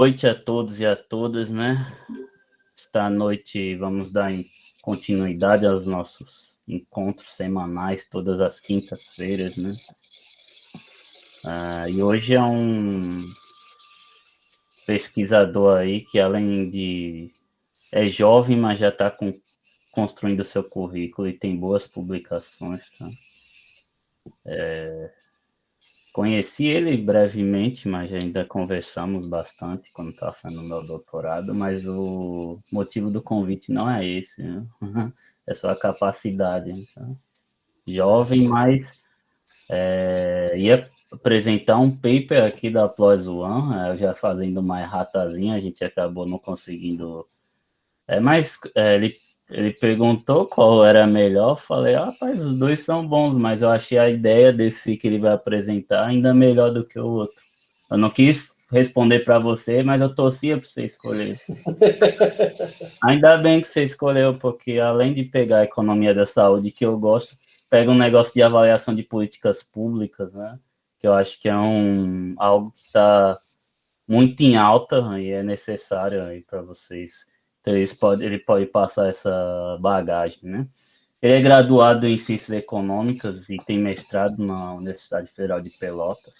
Noite a todos e a todas, né? Esta noite vamos dar continuidade aos nossos encontros semanais, todas as quintas-feiras, né? E hoje é um pesquisador aí que, além de... é jovem, mas já está construindo seu currículo e tem boas publicações, tá? Conheci ele brevemente, mas ainda conversamos bastante quando estava fazendo meu doutorado, mas o motivo do convite não é esse, né? É só a capacidade. Então, jovem, mas ia apresentar um paper aqui da PLOS ONE, já fazendo mais ratazinha, a gente acabou não conseguindo. Ele perguntou qual era melhor, falei, rapaz, os dois são bons, mas eu achei a ideia desse que ele vai apresentar ainda melhor do que o outro. Eu não quis responder para você, mas eu torcia para você escolher. Ainda bem que você escolheu, porque além de pegar a economia da saúde, que eu gosto, pega um negócio de avaliação de políticas públicas, né? Que eu acho que é algo que está muito em alta e é necessário aí para vocês. Então, ele pode passar essa bagagem, né? Ele é graduado em Ciências Econômicas e tem mestrado na Universidade Federal de Pelotas.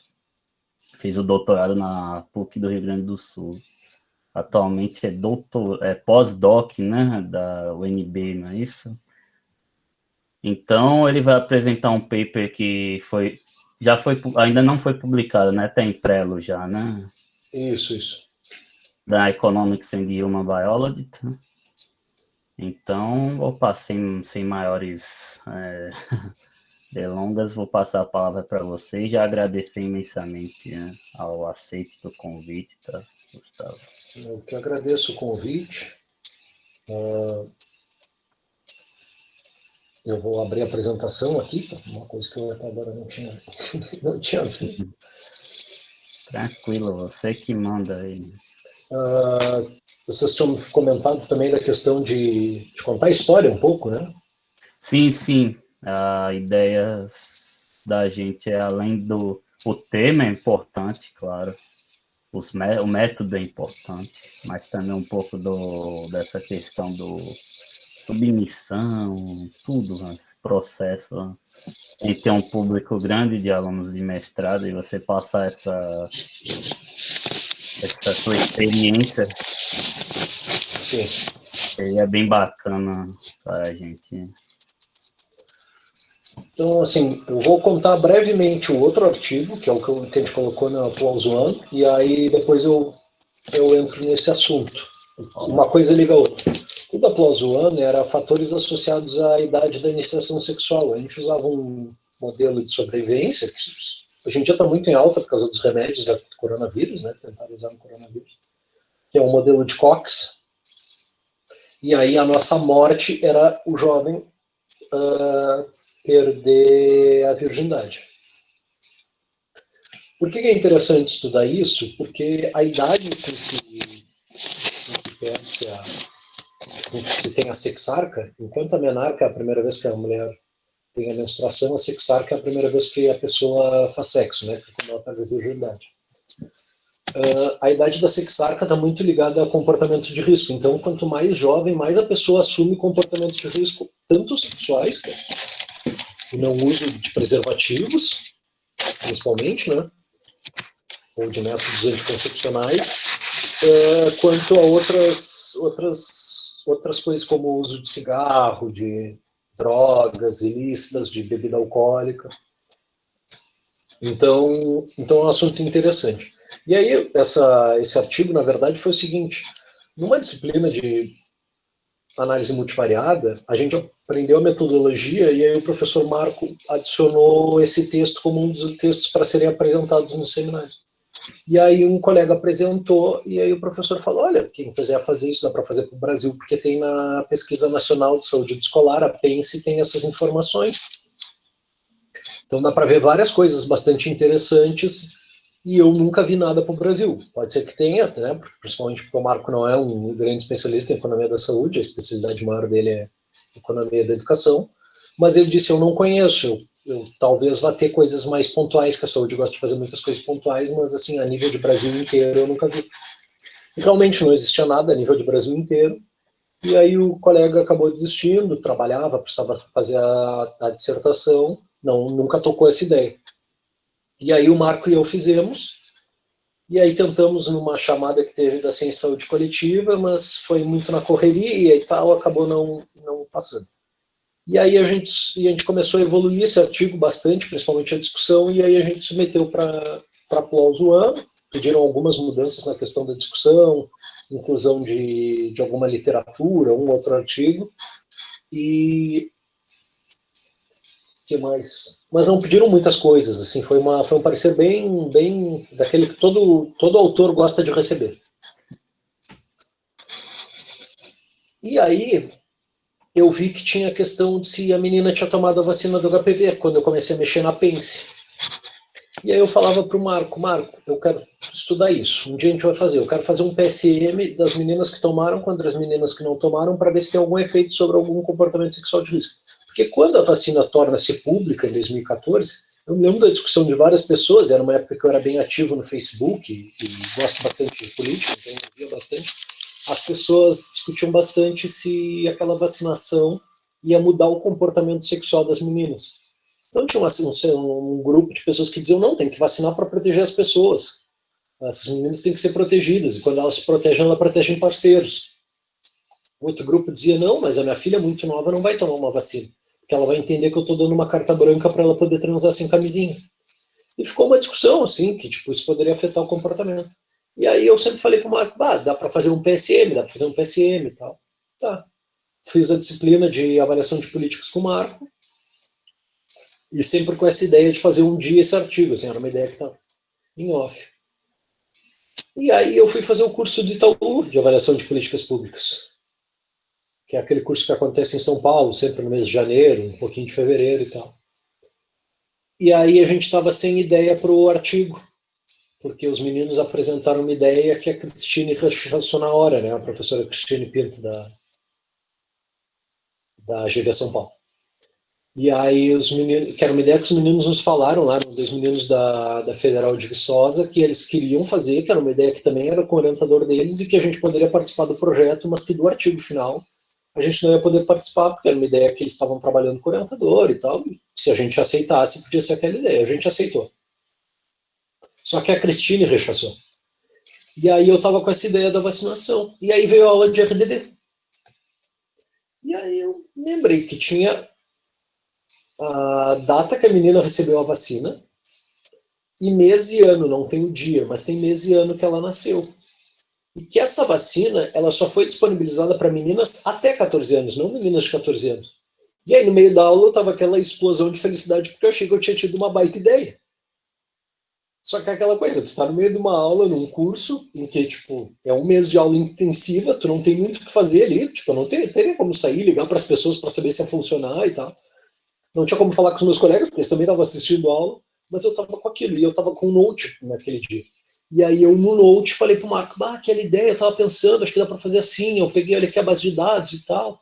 Fez o doutorado na PUC do Rio Grande do Sul. Atualmente é pós-doc, né, da UNB, não é isso? Então, ele vai apresentar um paper que ainda não foi publicado, né? Está em prelo já, né? Isso. Da Economics and Human Biology. Tá? Então, vou passar sem maiores delongas, vou passar a palavra para você e já agradecer imensamente, né, ao aceite do convite, tá, Gustavo? Eu que agradeço o convite. Eu vou abrir a apresentação aqui, uma coisa que eu até agora não tinha visto. Tranquilo, você que manda aí. Vocês tinham comentado também da questão de contar a história um pouco, né? Sim. A ideia da gente é, além o tema é importante, claro. O método é importante, mas também um pouco dessa questão submissão, tudo, né? Processo. Né? E ter um público grande de alunos de mestrado e você passar essa sua experiência. Sim. Seria bem bacana para a gente. Então, assim, eu vou contar brevemente o outro artigo, que é o que a gente colocou na PLOS ONE, e aí depois eu entro nesse assunto. Uma coisa liga a outra. O da PLOS ONE era fatores associados à idade da iniciação sexual. A gente usava um modelo de sobrevivência, que hoje em dia está muito em alta por causa dos remédios do coronavírus, né? Tentaram usar no coronavírus, que é um modelo de Cox. E aí a nossa morte era o jovem perder a virgindade. Por que é interessante estudar isso? Porque a idade com que se tem a sexarca, enquanto a menarca é a primeira vez que a mulher tem a menstruação, a sexarca é a primeira vez que a pessoa faz sexo, né? Quando ela perde a virgindade. A idade da sexarca está muito ligada a comportamento de risco. Então, quanto mais jovem, mais a pessoa assume comportamentos de risco, tanto sexuais, que o não uso de preservativos, principalmente, né? Ou de métodos anticoncepcionais, quanto a outras coisas como o uso de cigarro, de drogas ilícitas, de bebida alcoólica. Então é um assunto interessante. E aí, esse artigo, na verdade, foi o seguinte: numa disciplina de análise multivariada, a gente aprendeu a metodologia e aí o professor Marco adicionou esse texto como um dos textos para serem apresentados no seminário. E aí um colega apresentou e aí o professor falou, olha, quem quiser fazer isso dá para fazer para o Brasil, porque tem na Pesquisa Nacional de Saúde Escolar, a PENSE, tem essas informações. Então dá para ver várias coisas bastante interessantes e eu nunca vi nada para o Brasil. Pode ser que tenha, né? Principalmente porque o Marco não é um grande especialista em economia da saúde, a especialidade maior dele é economia da educação, mas ele disse, eu não conheço, eu talvez vá ter coisas mais pontuais, que a saúde gosta de fazer muitas coisas pontuais, mas assim, a nível de Brasil inteiro eu nunca vi. E realmente não existia nada a nível de Brasil inteiro. E aí o colega acabou desistindo, trabalhava, precisava fazer a dissertação, nunca tocou essa ideia. E aí o Marco e eu fizemos, e aí tentamos numa chamada que teve da Ciência e Saúde Coletiva, mas foi muito na correria e tal, acabou não passando. E aí a gente começou a evoluir esse artigo bastante, principalmente a discussão, e aí a gente submeteu para aplauso ano, pediram algumas mudanças na questão da discussão, inclusão de alguma literatura, um outro artigo, e que mais? Mas não pediram muitas coisas, assim, foi um parecer bem daquele que todo autor gosta de receber. E aí eu vi que tinha a questão de se a menina tinha tomado a vacina do HPV, quando eu comecei a mexer na PENSE. E aí eu falava para o Marco, eu quero estudar isso, um dia a gente vai fazer, eu quero fazer um PSM das meninas que tomaram contra as meninas que não tomaram, para ver se tem algum efeito sobre algum comportamento sexual de risco. Porque quando a vacina torna-se pública, em 2014, eu me lembro da discussão de várias pessoas, era uma época que eu era bem ativo no Facebook, e gosto bastante de política, então eu via bastante, as pessoas discutiam bastante se aquela vacinação ia mudar o comportamento sexual das meninas. Então tinha um grupo de pessoas que diziam, não, tem que vacinar para proteger as pessoas. Essas meninas têm que ser protegidas, e quando elas se protegem, elas protegem parceiros. Outro grupo dizia, não, mas a minha filha é muito nova, não vai tomar uma vacina, porque ela vai entender que eu estou dando uma carta branca para ela poder transar sem camisinha. E ficou uma discussão, assim, que tipo, isso poderia afetar o comportamento. E aí eu sempre falei para o Marco, dá para fazer um PSM, dá para fazer um PSM e tal. Tá. Fiz a disciplina de avaliação de políticas com o Marco, e sempre com essa ideia de fazer um dia esse artigo, assim, era uma ideia que estava em off. E aí eu fui fazer o curso do Itaú, de avaliação de políticas públicas, que é aquele curso que acontece em São Paulo, sempre no mês de janeiro, um pouquinho de fevereiro e tal. E aí a gente estava sem ideia para o artigo, porque os meninos apresentaram uma ideia que a Cristine rechaçou na hora, né? A professora Cristine Pinto, da GV São Paulo. E aí os meninos, que era uma ideia que os meninos nos falaram lá, um dos meninos da Federal de Viçosa, que eles queriam fazer, que era uma ideia que também era com o orientador deles, e que a gente poderia participar do projeto, mas que do artigo final a gente não ia poder participar, porque era uma ideia que eles estavam trabalhando com o orientador e tal, e se a gente aceitasse, podia ser aquela ideia. A gente aceitou. Só que a Cristine rechaçou. E aí eu estava com essa ideia da vacinação. E aí veio a aula de RDD. E aí eu lembrei que tinha a data que a menina recebeu a vacina e mês e ano, não tem o dia, mas tem mês e ano que ela nasceu. E que essa vacina, ela só foi disponibilizada para meninas até 14 anos, não meninas de 14 anos. E aí no meio da aula tava aquela explosão de felicidade, porque eu achei que eu tinha tido uma baita ideia. Só que é aquela coisa, tu tá no meio de uma aula, num curso, em que, tipo, é um mês de aula intensiva, tu não tem muito o que fazer ali, tipo, eu não teria como sair, ligar para as pessoas para saber se ia funcionar e tal. Não tinha como falar com os meus colegas, porque eles também estavam assistindo a aula, mas eu estava com aquilo, e eu estava com um note naquele dia. E aí eu no note falei pro Marco, aquela ideia, eu estava pensando, acho que dá para fazer assim, eu peguei olha aqui a base de dados e tal.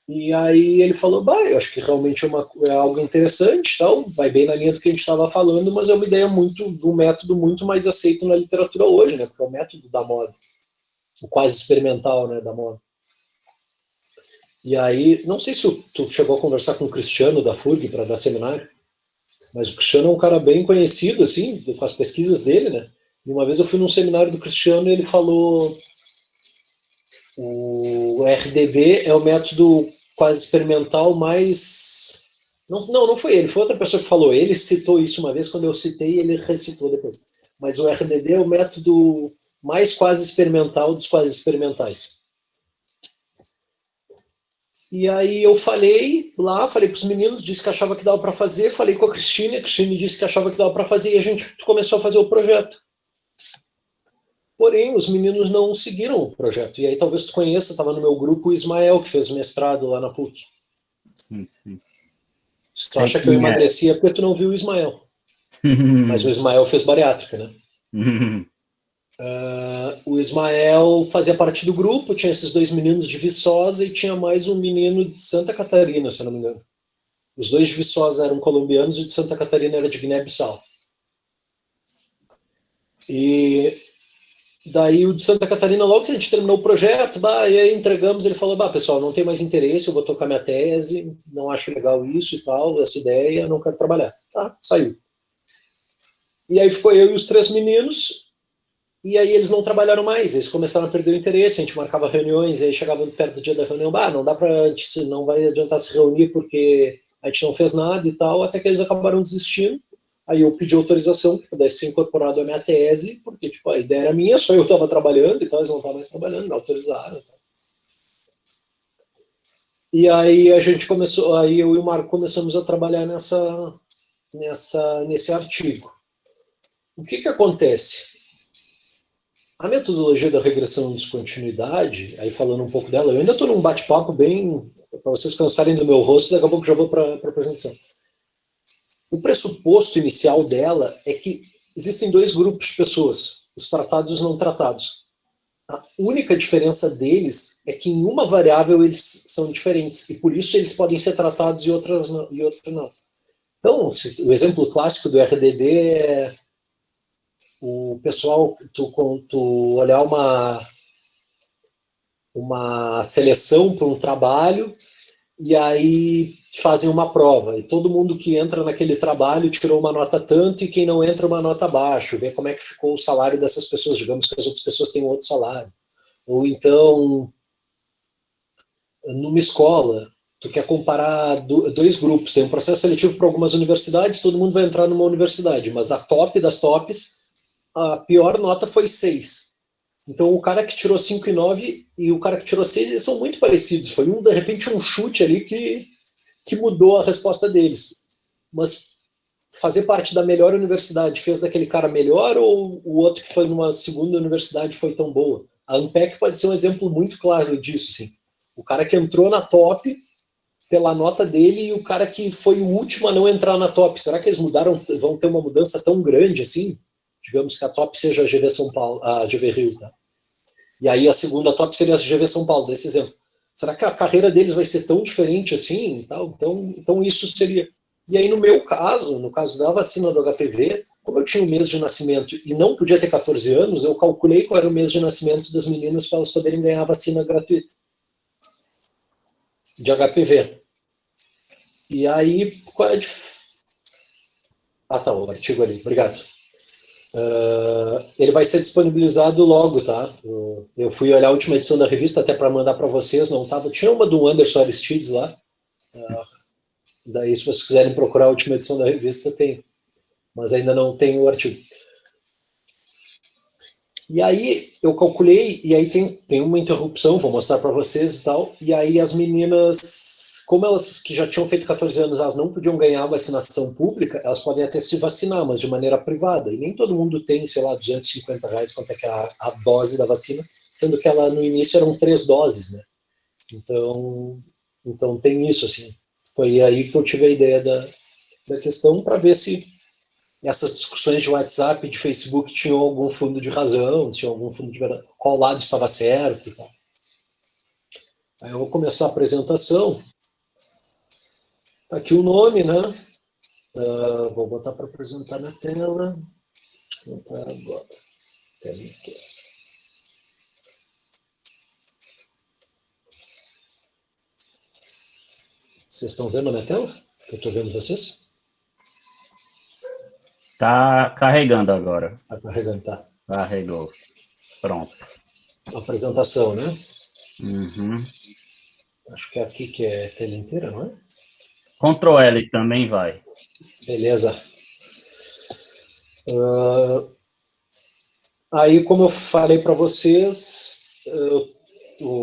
E aí ele falou, eu acho que realmente é algo interessante, tal, vai bem na linha do que a gente estava falando, mas é uma ideia um método muito mais aceito na literatura hoje, né? Porque é o método da moda, o quase experimental, né, da moda. E aí, não sei se tu chegou a conversar com o Cristiano da FURG para dar seminário, mas o Cristiano é um cara bem conhecido, assim, com as pesquisas dele, né? E uma vez eu fui num seminário do Cristiano e ele falou o RDV é o método quase experimental mais... Não foi ele, foi outra pessoa que falou. Ele citou isso uma vez, quando eu citei, ele recitou depois. Mas o RDD é o método mais quase experimental dos quase experimentais. E aí eu falei lá, falei para os meninos, disse que achava que dava para fazer, falei com a Cristine disse que achava que dava para fazer, e a gente começou a fazer o projeto. Porém, os meninos não seguiram o projeto. E aí talvez tu conheça, estava no meu grupo o Ismael, que fez mestrado lá na PUC. Sim. Se tu acha que eu emagreci é porque tu não viu o Ismael. Mas o Ismael fez bariátrica, né? O Ismael fazia parte do grupo, tinha esses dois meninos de Viçosa e tinha mais um menino de Santa Catarina, se eu não me engano. Os dois de Viçosa eram colombianos e o de Santa Catarina era de Guiné-Bissau. E Daí o de Santa Catarina, logo que a gente terminou o projeto, e aí entregamos, ele falou, pessoal, não tem mais interesse, eu vou tocar minha tese, não acho legal isso e tal, essa ideia, não quero trabalhar. Tá, saiu. E aí ficou eu e os 3 meninos, e aí eles não trabalharam mais, eles começaram a perder o interesse, a gente marcava reuniões, e aí chegava perto do dia da reunião, não dá pra gente, não vai adiantar se reunir porque a gente não fez nada e tal, até que eles acabaram desistindo. Aí eu pedi autorização que pudesse ser incorporado à minha tese, porque tipo, a ideia era minha, só eu estava trabalhando e tal, eles não estavam mais trabalhando, me autorizaram. E aí a gente começou, aí eu e o Marco começamos a trabalhar nesse artigo. O que acontece? A metodologia da regressão e descontinuidade, aí falando um pouco dela, eu ainda estou num bate-papo bem, para vocês cansarem do meu rosto, daqui a pouco já vou para a apresentação. O pressuposto inicial dela é que existem 2 grupos de pessoas, os tratados e os não tratados. A única diferença deles é que em uma variável eles são diferentes, e por isso eles podem ser tratados e outra não. Então, o exemplo clássico do RDD é o pessoal, tu olhar uma seleção para um trabalho, e aí fazem uma prova, e todo mundo que entra naquele trabalho tirou uma nota tanto, e quem não entra uma nota abaixo, ver como é que ficou o salário dessas pessoas, digamos que as outras pessoas têm outro salário. Ou então, numa escola, tu quer comparar 2 grupos, tem um processo seletivo para algumas universidades, todo mundo vai entrar numa universidade, mas a top das tops, a pior nota foi 6. Então, o cara que tirou 5 e 9 e o cara que tirou 6, eles são muito parecidos. Foi, de repente, um chute ali que mudou a resposta deles. Mas fazer parte da melhor universidade fez daquele cara melhor, ou o outro que foi numa segunda universidade foi tão boa? A Ampec pode ser um exemplo muito claro disso. Assim. O cara que entrou na top pela nota dele e o cara que foi o último a não entrar na top. Será que eles vão ter uma mudança tão grande assim? Digamos que a top seja a GV São Paulo, a GV Rio, tá? E aí a segunda top seria a GV São Paulo, desse exemplo. Será que a carreira deles vai ser tão diferente assim? Então isso seria. E aí no meu caso, no caso da vacina do HPV, como eu tinha o mês de nascimento e não podia ter 14 anos, eu calculei qual era o mês de nascimento das meninas para elas poderem ganhar a vacina gratuita de HPV. E aí, qual é a tá, o artigo ali, obrigado. Ele vai ser disponibilizado logo, tá? Eu fui olhar a última edição da revista até para mandar para vocês, não tava. Tinha uma do Anderson Aristides lá. Daí, se vocês quiserem procurar a última edição da revista, tem. Mas ainda não tem o artigo. E aí eu calculei, e aí tem uma interrupção, vou mostrar para vocês e tal. E aí as meninas, como elas que já tinham feito 14 anos, elas não podiam ganhar vacinação pública, elas podem até se vacinar, mas de maneira privada. E nem todo mundo tem, sei lá, R$250, quanto é que é a dose da vacina, sendo que ela no início eram 3 doses, né? Então tem isso, assim. Foi aí que eu tive a ideia da questão para ver se essas discussões de WhatsApp, de Facebook, tinham algum fundo de razão, tinham algum fundo de verdade, qual lado estava certo e tal. Aí eu vou começar a apresentação. Tá aqui o nome, né? Vou botar para apresentar na tela. Apresentar agora. Vocês estão vendo a minha tela? Eu estou vendo vocês? Tá carregando agora. Tá carregando, tá. Carregou. Pronto. Apresentação, né? Uhum. Acho que é aqui que é tela inteira, não é? Ctrl L também vai. Beleza. Aí, como eu falei para vocês,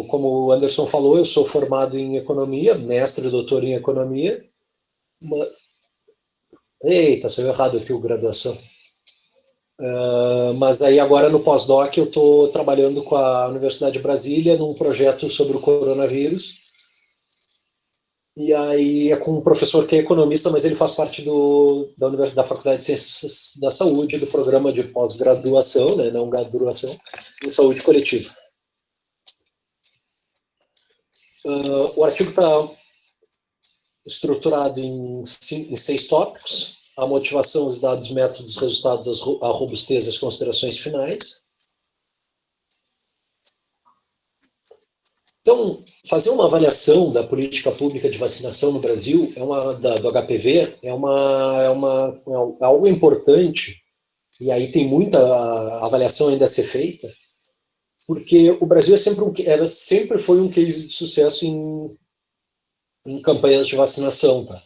como o Anderson falou, eu sou formado em economia, mestre e doutor em economia. Eita, saiu errado aqui o graduação. Mas aí agora no pós-doc eu estou trabalhando com a Universidade de Brasília num projeto sobre o coronavírus. E aí é com um professor que é economista, mas ele faz parte da Faculdade de Ciências da Saúde, do programa de pós-graduação, né, não graduação, em saúde coletiva. O artigo está estruturado em 6 tópicos: a motivação, os dados, métodos, resultados, a robustez e as considerações finais. Então, fazer uma avaliação da política pública de vacinação no Brasil, do HPV, é algo importante, e aí tem muita avaliação ainda a ser feita, porque o Brasil sempre foi um case de sucesso em campanhas de vacinação, tá?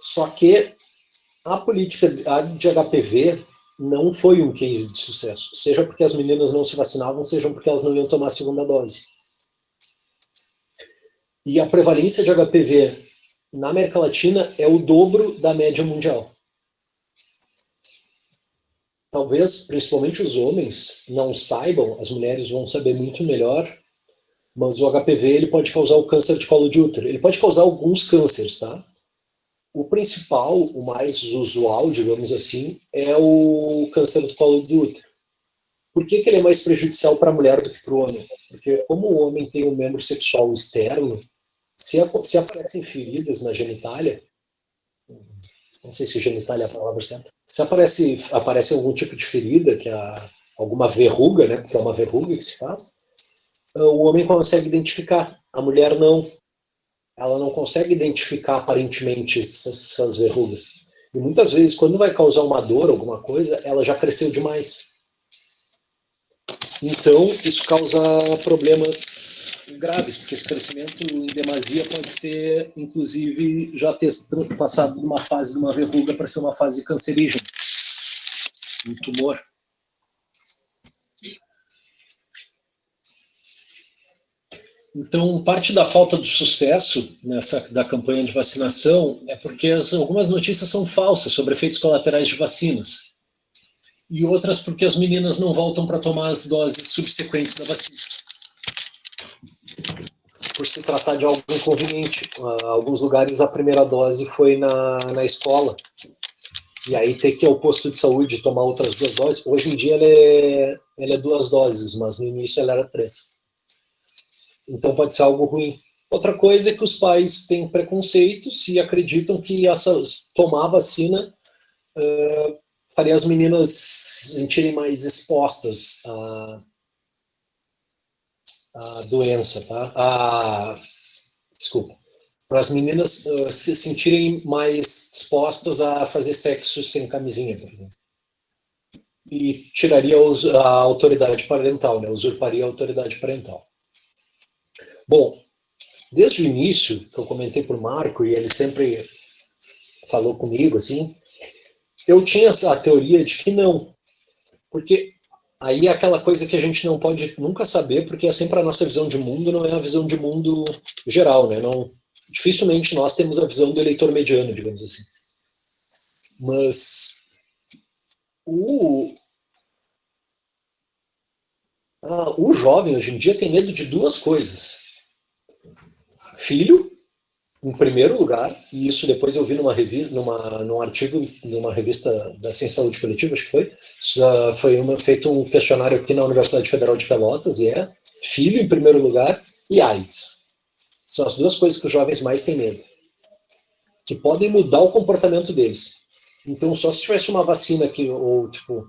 Só que a política de HPV não foi um case de sucesso, seja porque as meninas não se vacinavam, seja porque elas não iam tomar a segunda dose. E a prevalência de HPV na América Latina é o dobro da média mundial. Talvez, principalmente os homens, não saibam, as mulheres vão saber muito melhor, mas o HPV ele pode causar o câncer de colo de útero. Ele pode causar alguns cânceres, tá? O principal, o mais usual, digamos assim, é o câncer do colo do útero. Por que ele é mais prejudicial para a mulher do que para o homem? Porque como o homem tem um membro sexual externo, se aparecem feridas na genitália, não sei se genitália é a palavra certa, se aparece algum tipo de ferida, alguma verruga, né, porque é uma verruga que se faz, o homem consegue identificar, a mulher não. Ela não consegue identificar aparentemente essas verrugas. E muitas vezes, quando vai causar uma dor, alguma coisa, ela já cresceu demais. Então, isso causa problemas graves, porque esse crescimento em demasia pode ser, inclusive, já ter passado de uma fase de uma verruga para ser uma fase cancerígena, um tumor. Então, parte da falta de sucesso da campanha de vacinação é porque algumas notícias são falsas sobre efeitos colaterais de vacinas. E outras porque as meninas não voltam para tomar as doses subsequentes da vacina. Por se tratar de algo inconveniente. Em alguns lugares a primeira dose foi na escola. E aí ter que ir ao posto de saúde tomar outras 2 doses. Hoje em dia ela é 2 doses, mas no início ela era 3. Então pode ser algo ruim. Outra coisa é que os pais têm preconceitos e acreditam que tomar a vacina faria as meninas se sentirem mais expostas à doença, tá? Desculpa. Para as meninas se sentirem mais dispostas a fazer sexo sem camisinha, por exemplo. E tiraria a autoridade parental, né? Usurparia a autoridade parental. Bom, desde o início, que eu comentei para o Marco, e ele sempre falou comigo, assim, eu tinha a teoria de que não. Porque aí é aquela coisa que a gente não pode nunca saber, porque é sempre a nossa visão de mundo, não é a visão de mundo geral, né? Dificilmente nós temos a visão do eleitor mediano, digamos assim. Mas o jovem, hoje em dia, tem medo de 2 coisas. Filho, em primeiro lugar, e isso depois eu vi num artigo, numa revista da Ciência Saúde Coletiva, acho que foi feito um questionário aqui na Universidade Federal de Pelotas, e filho em primeiro lugar e AIDS. São as 2 coisas que os jovens mais têm medo, que podem mudar o comportamento deles. Então, só se tivesse uma vacina ou um tipo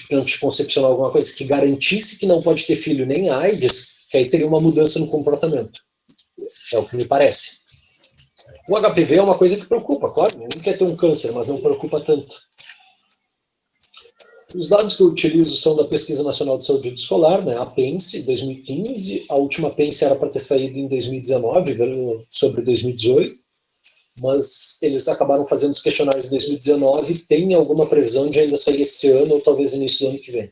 de anticoncepcional, alguma coisa que garantisse que não pode ter filho nem AIDS, que aí teria uma mudança no comportamento. É o que me parece. O HPV é uma coisa que preocupa, claro, ninguém quer ter um câncer, mas não preocupa tanto. Os dados que eu utilizo são da Pesquisa Nacional de Saúde Escolar, né, a PENSE, 2015, a última PENSE era para ter saído em 2019, sobre 2018, mas eles acabaram fazendo os questionários em 2019, tem alguma previsão de ainda sair esse ano, ou talvez início do ano que vem.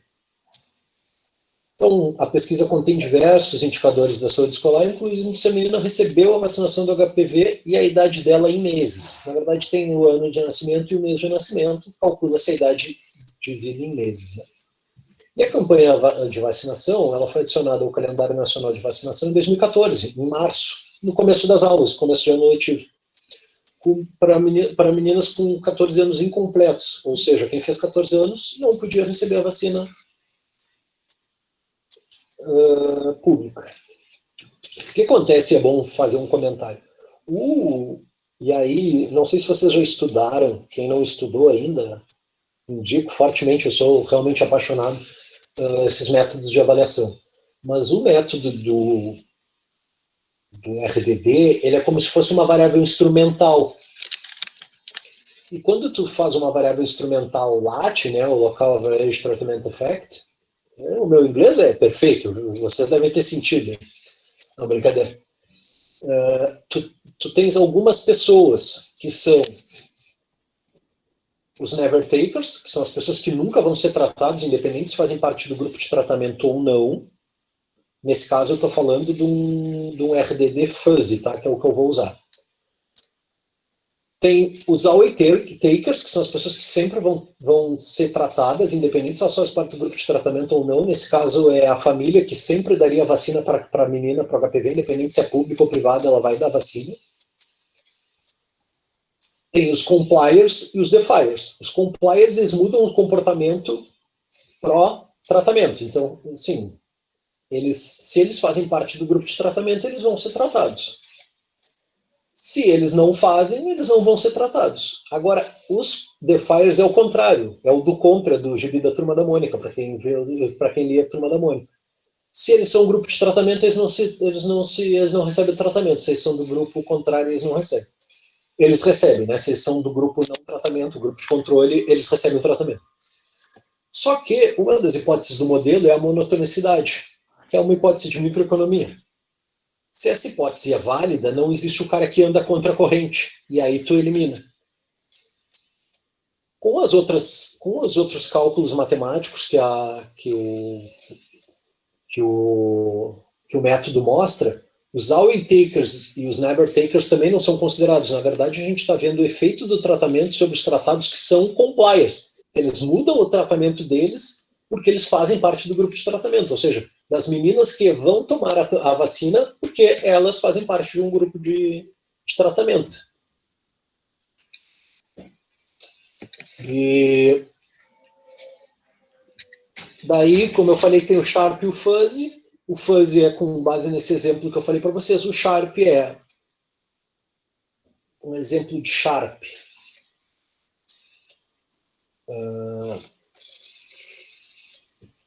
Então, a pesquisa contém diversos indicadores da saúde escolar, incluindo se a menina recebeu a vacinação do HPV e a idade dela em meses. Na verdade, tem o ano de nascimento e o mês de nascimento, calcula-se a idade de vida em meses. Né? E a campanha de vacinação, ela foi adicionada ao calendário nacional de vacinação em 2014, em março, no começo das aulas, começo de ano letivo, para meninas com 14 anos incompletos, ou seja, quem fez 14 anos não podia receber a vacina pública. O que acontece, é bom fazer um comentário. E aí, não sei se vocês já estudaram, quem não estudou ainda, indico fortemente, eu sou realmente apaixonado esses métodos de avaliação. Mas o método do RDD, ele é como se fosse uma variável instrumental. E quando tu faz uma variável instrumental LAT, né, o Local Average Treatment Effect, o meu inglês é perfeito, vocês devem ter sentido. Não, brincadeira. Tu tens algumas pessoas que são os never takers, que são as pessoas que nunca vão ser tratadas, independente se fazem parte do grupo de tratamento ou não. Nesse caso, eu estou falando de um RDD fuzzy, tá? Que é o que eu vou usar. Tem os always takers, que são as pessoas que sempre vão ser tratadas, independente se elas fazem parte do grupo de tratamento ou não. Nesse caso, é a família que sempre daria vacina para a menina, para o HPV, independente se é público ou privado, ela vai dar vacina. Tem os compliers e os defiers. Os compliers, eles mudam o comportamento pró-tratamento. Então, assim, se eles fazem parte do grupo de tratamento, eles vão ser tratados. Se eles não fazem, eles não vão ser tratados. Agora, os defiers é o contrário, é o do contra do gibi da Turma da Mônica, para quem lia a Turma da Mônica. Se eles são um grupo de tratamento, eles não recebem tratamento. Se eles são do grupo contrário, eles não recebem. Eles recebem, né? Se eles são do grupo não tratamento, o grupo de controle, eles recebem o tratamento. Só que uma das hipóteses do modelo é a monotonicidade, que é uma hipótese de microeconomia. Se essa hipótese é válida, não existe o cara que anda contra a corrente, e aí tu elimina. Com os outros cálculos matemáticos que o método mostra, os always takers e os never takers também não são considerados. Na verdade, a gente está vendo o efeito do tratamento sobre os tratados que são compliers. Eles mudam o tratamento deles porque eles fazem parte do grupo de tratamento, ou seja, das meninas que vão tomar a vacina porque elas fazem parte de um grupo de tratamento. E daí, como eu falei, tem o Sharp e o Fuzzy. O Fuzzy é com base nesse exemplo que eu falei para vocês. O Sharp é um exemplo de Sharp.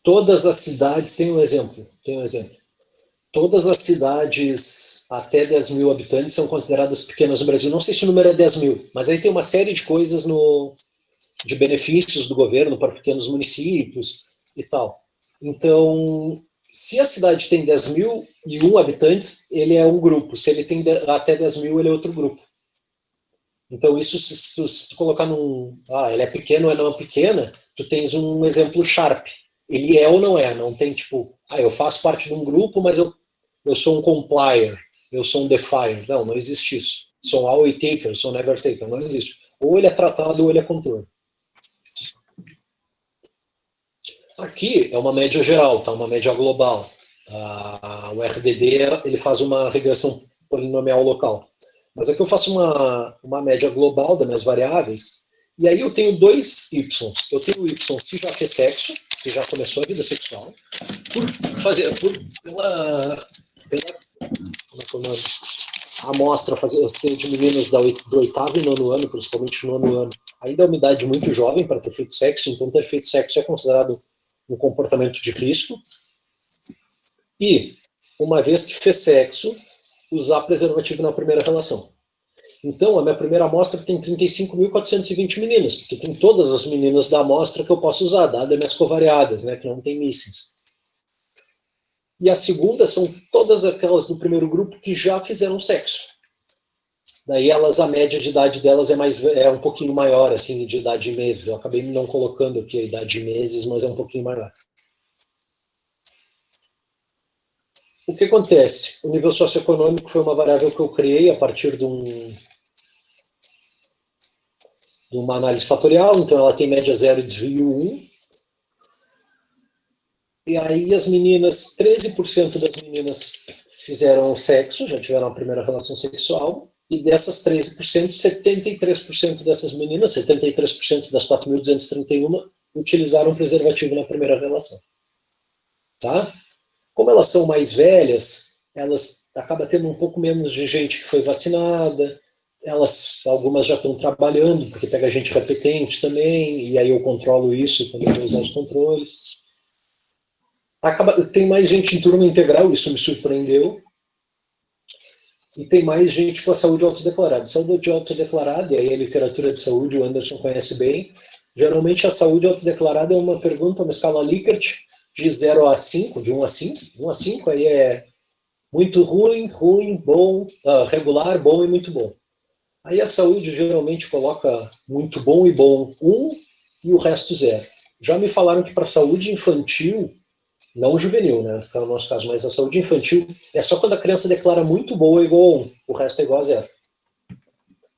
Todas as cidades, tem um exemplo. Todas as cidades até 10 mil habitantes são consideradas pequenas no Brasil. Não sei se o número é 10 mil, mas aí tem uma série de coisas de benefícios do governo para pequenos municípios e tal. Então, se a cidade tem 10.001 habitantes, ele é um grupo. Se ele tem até 10 mil, ele é outro grupo. Então, isso, se tu colocar ele é pequeno ou não é pequena, tu tens um exemplo Sharp. Ele é ou não é, não tem tipo, eu faço parte de um grupo, mas eu sou um complier, eu sou um defier. Não existe isso. Sou um always taker, sou um never taker, não existe. Ou ele é tratado ou ele é controle. Aqui é uma média geral, tá? Uma média global. O RDD ele faz uma regressão polinomial local. Mas aqui eu faço uma média global das minhas variáveis, e aí eu tenho dois y. Eu tenho o y se já fez sexo, se já começou a vida sexual, pela como é que é o nome? A amostra ser de meninas do 8º e 9º ano, principalmente no 9º ano. Ainda é uma idade muito jovem para ter feito sexo, então ter feito sexo é considerado um comportamento de risco. E, uma vez que fez sexo, usar preservativo na primeira relação. Então, a minha primeira amostra tem 35.420 meninas, porque tem todas as meninas da amostra que eu posso usar, dadas minhas covariadas, né, que não tem mísseis. E a segunda são todas aquelas do primeiro grupo que já fizeram sexo. Daí a média de idade delas é um pouquinho maior, assim, de idade de meses. Eu acabei não colocando aqui a idade de meses, mas é um pouquinho maior. O que acontece? O nível socioeconômico foi uma variável que eu criei a partir de uma análise fatorial, então ela tem média 0 e desvio 1. E aí as meninas, 13% das meninas fizeram sexo, já tiveram a primeira relação sexual, e dessas 13%, 73% dessas meninas, 73% das 4.231, utilizaram preservativo na primeira relação. Tá? Como elas são mais velhas, elas acabam tendo um pouco menos de gente que foi vacinada, algumas já estão trabalhando, porque pega gente repetente também, e aí eu controlo isso quando eu vou usar os controles. tem mais gente em turno integral, isso me surpreendeu, e tem mais gente com a saúde autodeclarada. Saúde autodeclarada, e aí a literatura de saúde, o Anderson conhece bem, geralmente a saúde autodeclarada é uma pergunta, uma escala Likert, de 0 a 5, de 1 a 5. 1 a 5 aí é muito ruim, ruim, bom, regular, bom e muito bom. Aí a saúde geralmente coloca muito bom e bom 1 e o resto 0. Já me falaram que para a saúde infantil, não juvenil, né, que é o nosso caso, mas a saúde infantil é só quando a criança declara muito boa igual a 1, o resto é igual a 0.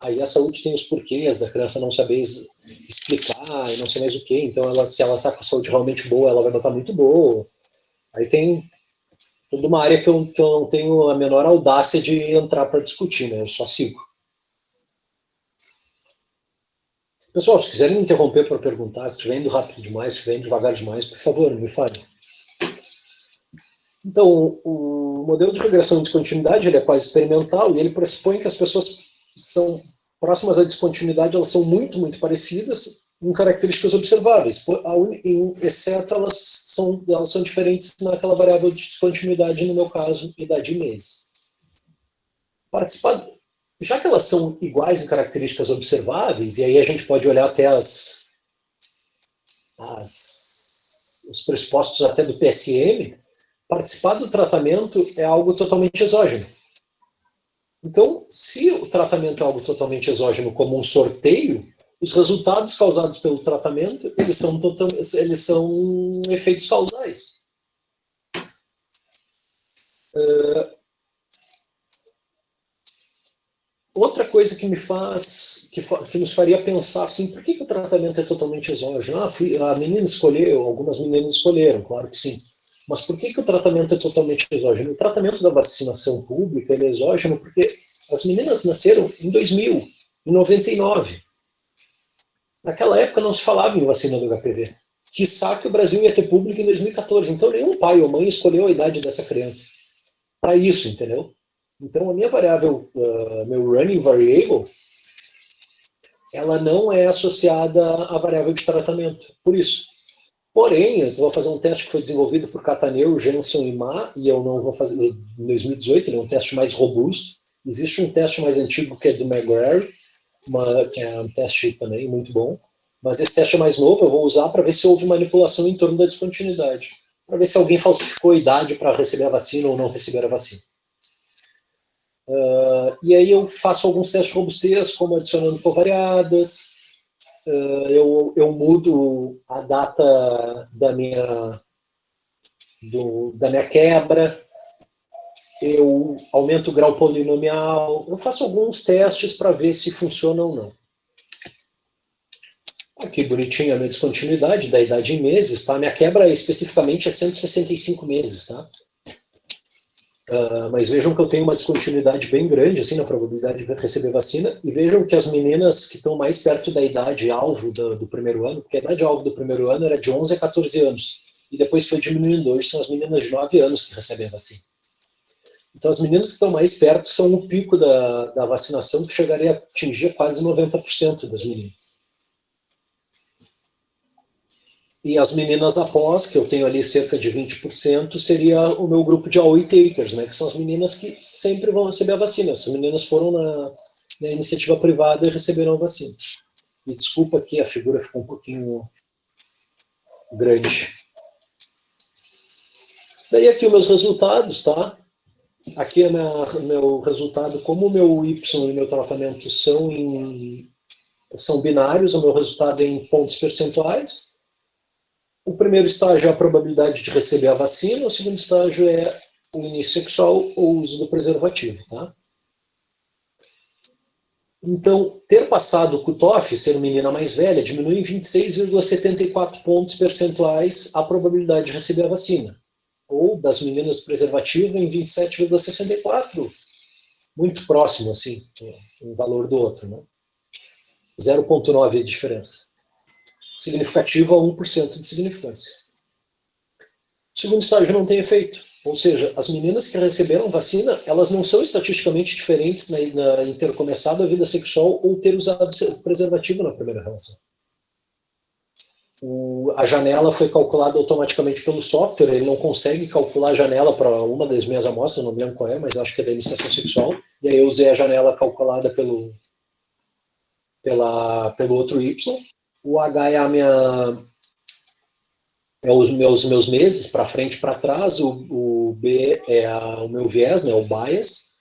Aí a saúde tem os porquês da criança não saber explicar e não sei mais o que, então se ela está com a saúde realmente boa, ela vai botar muito boa. Aí tem toda uma área que eu não tenho a menor audácia de entrar para discutir, né, eu só sigo. Pessoal, se quiserem me interromper para perguntar, se estiver indo rápido demais, se estiver indo devagar demais, por favor, me fale. Então, o modelo de regressão de descontinuidade ele é quase experimental e ele pressupõe que as pessoas são próximas à descontinuidade, elas são muito, muito parecidas em características observáveis, exceto elas são diferentes naquela variável de descontinuidade, no meu caso, idade e mês. Já que elas são iguais em características observáveis, e aí a gente pode olhar até os pressupostos até do PSM, participar do tratamento é algo totalmente exógeno. Então, se o tratamento é algo totalmente exógeno, como um sorteio, os resultados causados pelo tratamento, eles são efeitos causais. Outra coisa que nos faria pensar assim, por que o tratamento é totalmente exógeno? A menina escolheu, algumas meninas escolheram, claro que sim. Mas por que o tratamento é totalmente exógeno? O tratamento da vacinação pública ele é exógeno porque as meninas nasceram em 2000, em 99. Naquela época não se falava em vacina do HPV. Quiçá que o Brasil ia ter público em 2014. Então nenhum pai ou mãe escolheu a idade dessa criança. Para isso, entendeu? Então a minha variável, meu running variable, ela não é associada à variável de tratamento. Por isso. Porém, eu vou fazer um teste que foi desenvolvido por Cataneu, Jensen e Ma, e eu não vou fazer em 2018, ele é um teste mais robusto. Existe um teste mais antigo que é do McGrary, que é um teste também muito bom. Mas esse teste é mais novo, eu vou usar para ver se houve manipulação em torno da descontinuidade. Para ver se alguém falsificou a idade para receber a vacina ou não receber a vacina. E aí eu faço alguns testes de robustez, como adicionando covariadas, eu mudo a data da minha quebra, eu aumento o grau polinomial, eu faço alguns testes para ver se funciona ou não. Aqui bonitinho a minha descontinuidade da idade em meses, tá? Minha quebra especificamente é 165 meses, tá? Mas vejam que eu tenho uma descontinuidade bem grande assim, na probabilidade de receber vacina, e vejam que as meninas que estão mais perto da idade alvo do primeiro ano, porque a idade alvo do primeiro ano era de 11 a 14 anos, e depois foi diminuindo, hoje são as meninas de 9 anos que recebem a vacina. Então as meninas que estão mais perto são o pico da vacinação, que chegaria a atingir quase 90% das meninas. E as meninas após, que eu tenho ali cerca de 20%, seria o meu grupo de all takers, né, que são as meninas que sempre vão receber a vacina. Essas meninas foram na iniciativa privada e receberam a vacina. E desculpa que a figura ficou um pouquinho grande. Daí aqui os meus resultados, tá? Aqui é meu resultado, como o meu Y e meu tratamento são binários, o meu resultado é em pontos percentuais. O primeiro estágio é a probabilidade de receber a vacina, o segundo estágio é o início sexual ou o uso do preservativo, tá? Então, ter passado o cutoff, ser menina mais velha, diminui em 26,74 pontos percentuais a probabilidade de receber a vacina. Ou das meninas do preservativo em 27,64. Muito próximo, assim, um valor do outro, né? 0,9 é a diferença. Significativo a 1% de significância. O segundo estágio não tem efeito. Ou seja, as meninas que receberam vacina, elas não são estatisticamente diferentes em ter começado a vida sexual ou ter usado preservativo na primeira relação. a janela foi calculada automaticamente pelo software, ele não consegue calcular a janela para uma das minhas amostras, não me lembro qual é, mas acho que é da iniciação sexual, e aí eu usei a janela calculada pelo outro Y, o H é os meus meses, para frente e para trás, o B é o meu viés, né, o bias,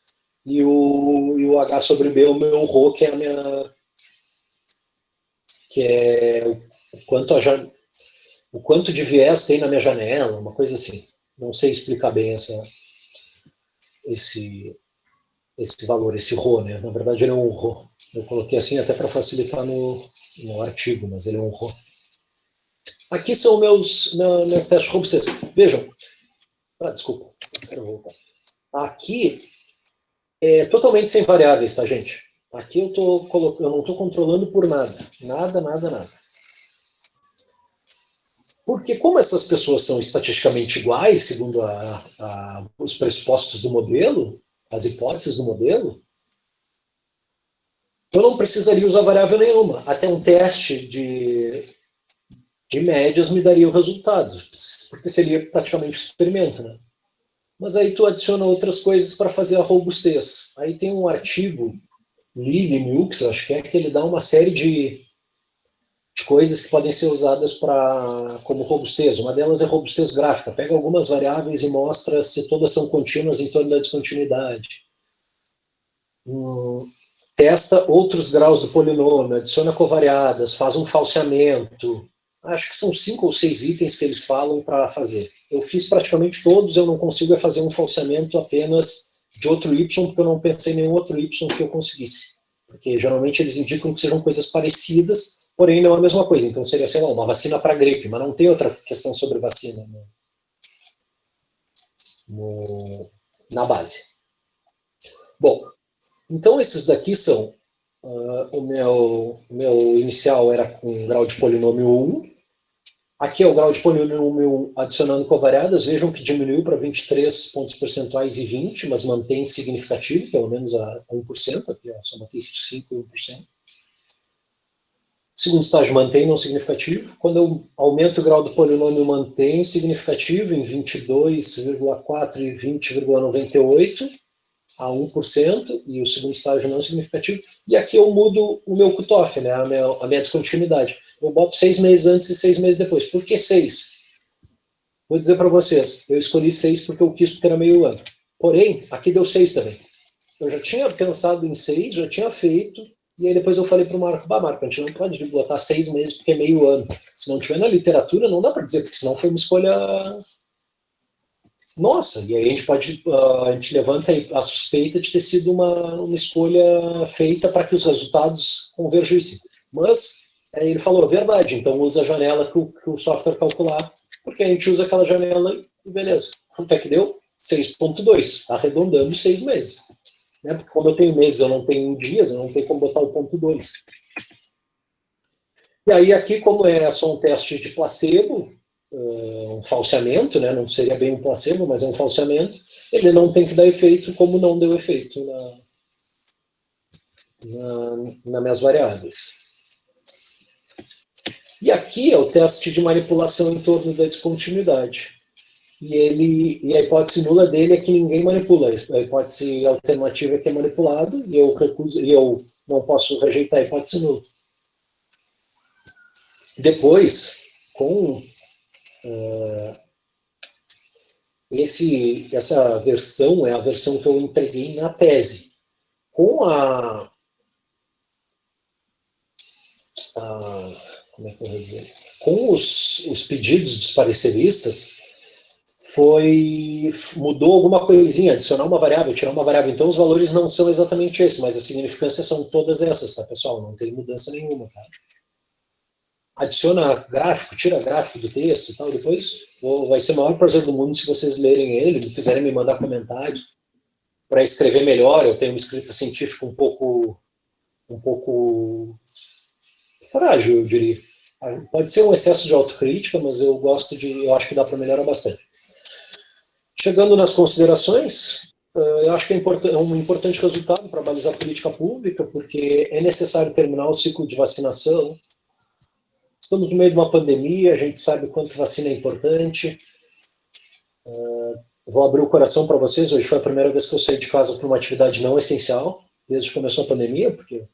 e o H sobre B é o meu ρ, que é a minha... que é o quanto de viés tem na minha janela, uma coisa assim. Não sei explicar bem esse valor, esse ρ, né? Na verdade ele é um ρ. Eu coloquei assim até para facilitar no artigo, mas ele é um ρ. Aqui são meus testes robustos. Vejam. Desculpa. Quero voltar. Aqui é totalmente sem variáveis, tá, gente? Aqui eu não estou controlando por nada. Nada, nada, nada. Porque como essas pessoas são estatisticamente iguais, segundo os pressupostos do modelo, as hipóteses do modelo, eu não precisaria usar variável nenhuma. Até um teste de médias me daria o resultado, porque seria praticamente um experimento, né? Mas aí tu adiciona outras coisas para fazer a robustez. Aí tem um artigo, Lee e Milks, acho que ele dá uma série de coisas que podem ser usadas como robustez. Uma delas é robustez gráfica. Pega algumas variáveis e mostra se todas são contínuas em torno da descontinuidade. Testa outros graus do polinômio, adiciona covariadas, faz um falseamento. Acho que são 5 ou 6 itens que eles falam para fazer. Eu fiz praticamente todos, eu não consigo fazer um falseamento apenas de outro Y, porque eu não pensei em nenhum outro Y que eu conseguisse. Porque geralmente eles indicam que sejam coisas parecidas, porém não é a mesma coisa. Então seria, sei lá, uma vacina para gripe, mas não tem outra questão sobre vacina na base. Bom, então esses daqui são, o meu inicial era com grau de polinômio 1, aqui é o grau de polinômio 1 adicionando covariadas, vejam que diminuiu para 23 pontos percentuais e 20, mas mantém significativo, pelo menos a 1%, aqui só mantém 5 e 1%. Segundo estágio, mantém não significativo. Quando eu aumento o grau do polinômio, mantém significativo em 22,4 e 20,98 a 1%, e o segundo estágio não significativo. E aqui eu mudo o meu cutoff, né, a minha descontinuidade. Eu boto 6 meses antes e 6 meses depois. Por que 6? Vou dizer para vocês, eu escolhi 6 porque eu quis, porque era meio ano. Porém, aqui deu 6 também. Eu já tinha pensado em 6, já tinha feito, e aí depois eu falei para o Marco, Marco, a gente não pode botar 6 meses porque é meio ano. Se não tiver na literatura, não dá para dizer, porque senão foi uma escolha nossa. E aí a gente levanta a suspeita de ter sido uma escolha feita para que os resultados convergissem. Mas aí ele falou, verdade, então usa a janela que o software calcular, porque a gente usa aquela janela e beleza. Quanto é que deu? 6,2, arredondando 6 meses. Né? Porque como eu tenho meses, eu não tenho dias, eu não tenho como botar o ponto 2. E aí aqui, como é só um teste de placebo, um falseamento, né? Não seria bem um placebo, mas é um falseamento, ele não tem que dar efeito como não deu efeito nas minhas variáveis. E aqui é o teste de manipulação em torno da descontinuidade. E a hipótese nula dele é que ninguém manipula. A hipótese alternativa é que é manipulado, e eu não posso rejeitar a hipótese nula. Depois, com essa versão é a versão que eu entreguei na tese. Com como é que eu vou dizer? Com os pedidos dos pareceristas, mudou alguma coisinha, adicionar uma variável, tirar uma variável. Então os valores não são exatamente esses, mas a significância são todas essas, tá, pessoal? Não tem mudança nenhuma, tá? Adiciona gráfico, tira gráfico do texto e tal, depois vai ser o maior prazer do mundo se vocês lerem ele, se quiserem me mandar comentários para escrever melhor. Eu tenho uma escrita científica um pouco frágil, eu diria. Pode ser um excesso de autocrítica, mas eu acho que dá para melhorar bastante. Chegando nas considerações, eu acho que é um importante resultado para balizar política pública, porque é necessário terminar o ciclo de vacinação. estamos no meio de uma pandemia, a gente sabe o quanto vacina é importante. Vou abrir o coração para vocês. Hoje foi a primeira vez que eu saí de casa para uma atividade não essencial, desde que começou a pandemia, porque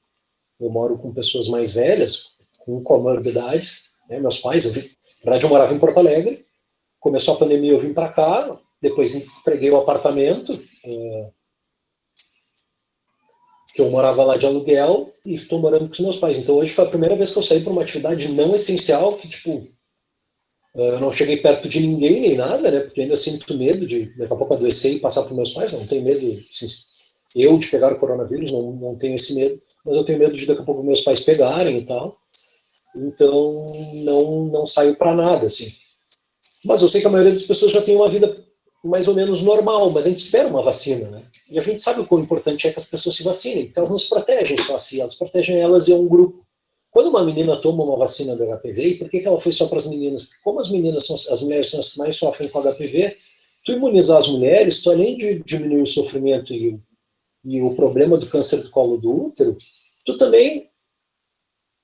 eu moro com pessoas mais velhas, com comorbidades, né? Meus pais, na verdade eu morava em Porto Alegre, começou a pandemia, eu vim para cá, depois entreguei o apartamento, que eu morava lá de aluguel, e estou morando com os meus pais. Então hoje foi a primeira vez que eu saí para uma atividade não essencial, que tipo, eu não cheguei perto de ninguém nem nada, né? Porque ainda sinto medo de daqui a pouco adoecer e passar para meus pais. Não tenho medo, assim, eu de pegar o coronavírus, não tenho esse medo, mas eu tenho medo de daqui a pouco meus pais pegarem e tal. Então não saio para nada, assim. Mas eu sei que a maioria das pessoas já tem uma vida mais ou menos normal, mas a gente espera uma vacina, né? E a gente sabe o quão importante é que as pessoas se vacinem, porque elas não se protegem só assim, elas protegem elas e é um grupo. Quando uma menina toma uma vacina do HPV, e por que ela foi só para as meninas? Porque como as mulheres são as que mais sofrem com HPV, tu imunizar as mulheres, tu além de diminuir o sofrimento e o problema do câncer do colo do útero, tu também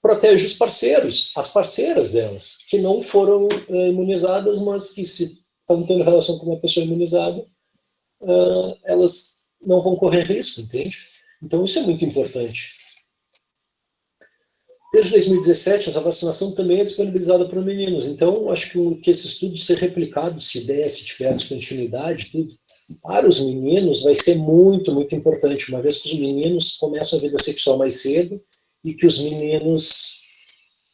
protege os parceiros, as parceiras delas, que não foram imunizadas, mas que se estão tendo relação com uma pessoa imunizada, elas não vão correr risco, entende? Então isso é muito importante. Desde 2017, essa vacinação também é disponibilizada para meninos. Então, acho que esse estudo ser replicado, se der, se tiver descontinuidade, tudo, para os meninos vai ser muito, muito importante, uma vez que os meninos começam a vida sexual mais cedo e que os meninos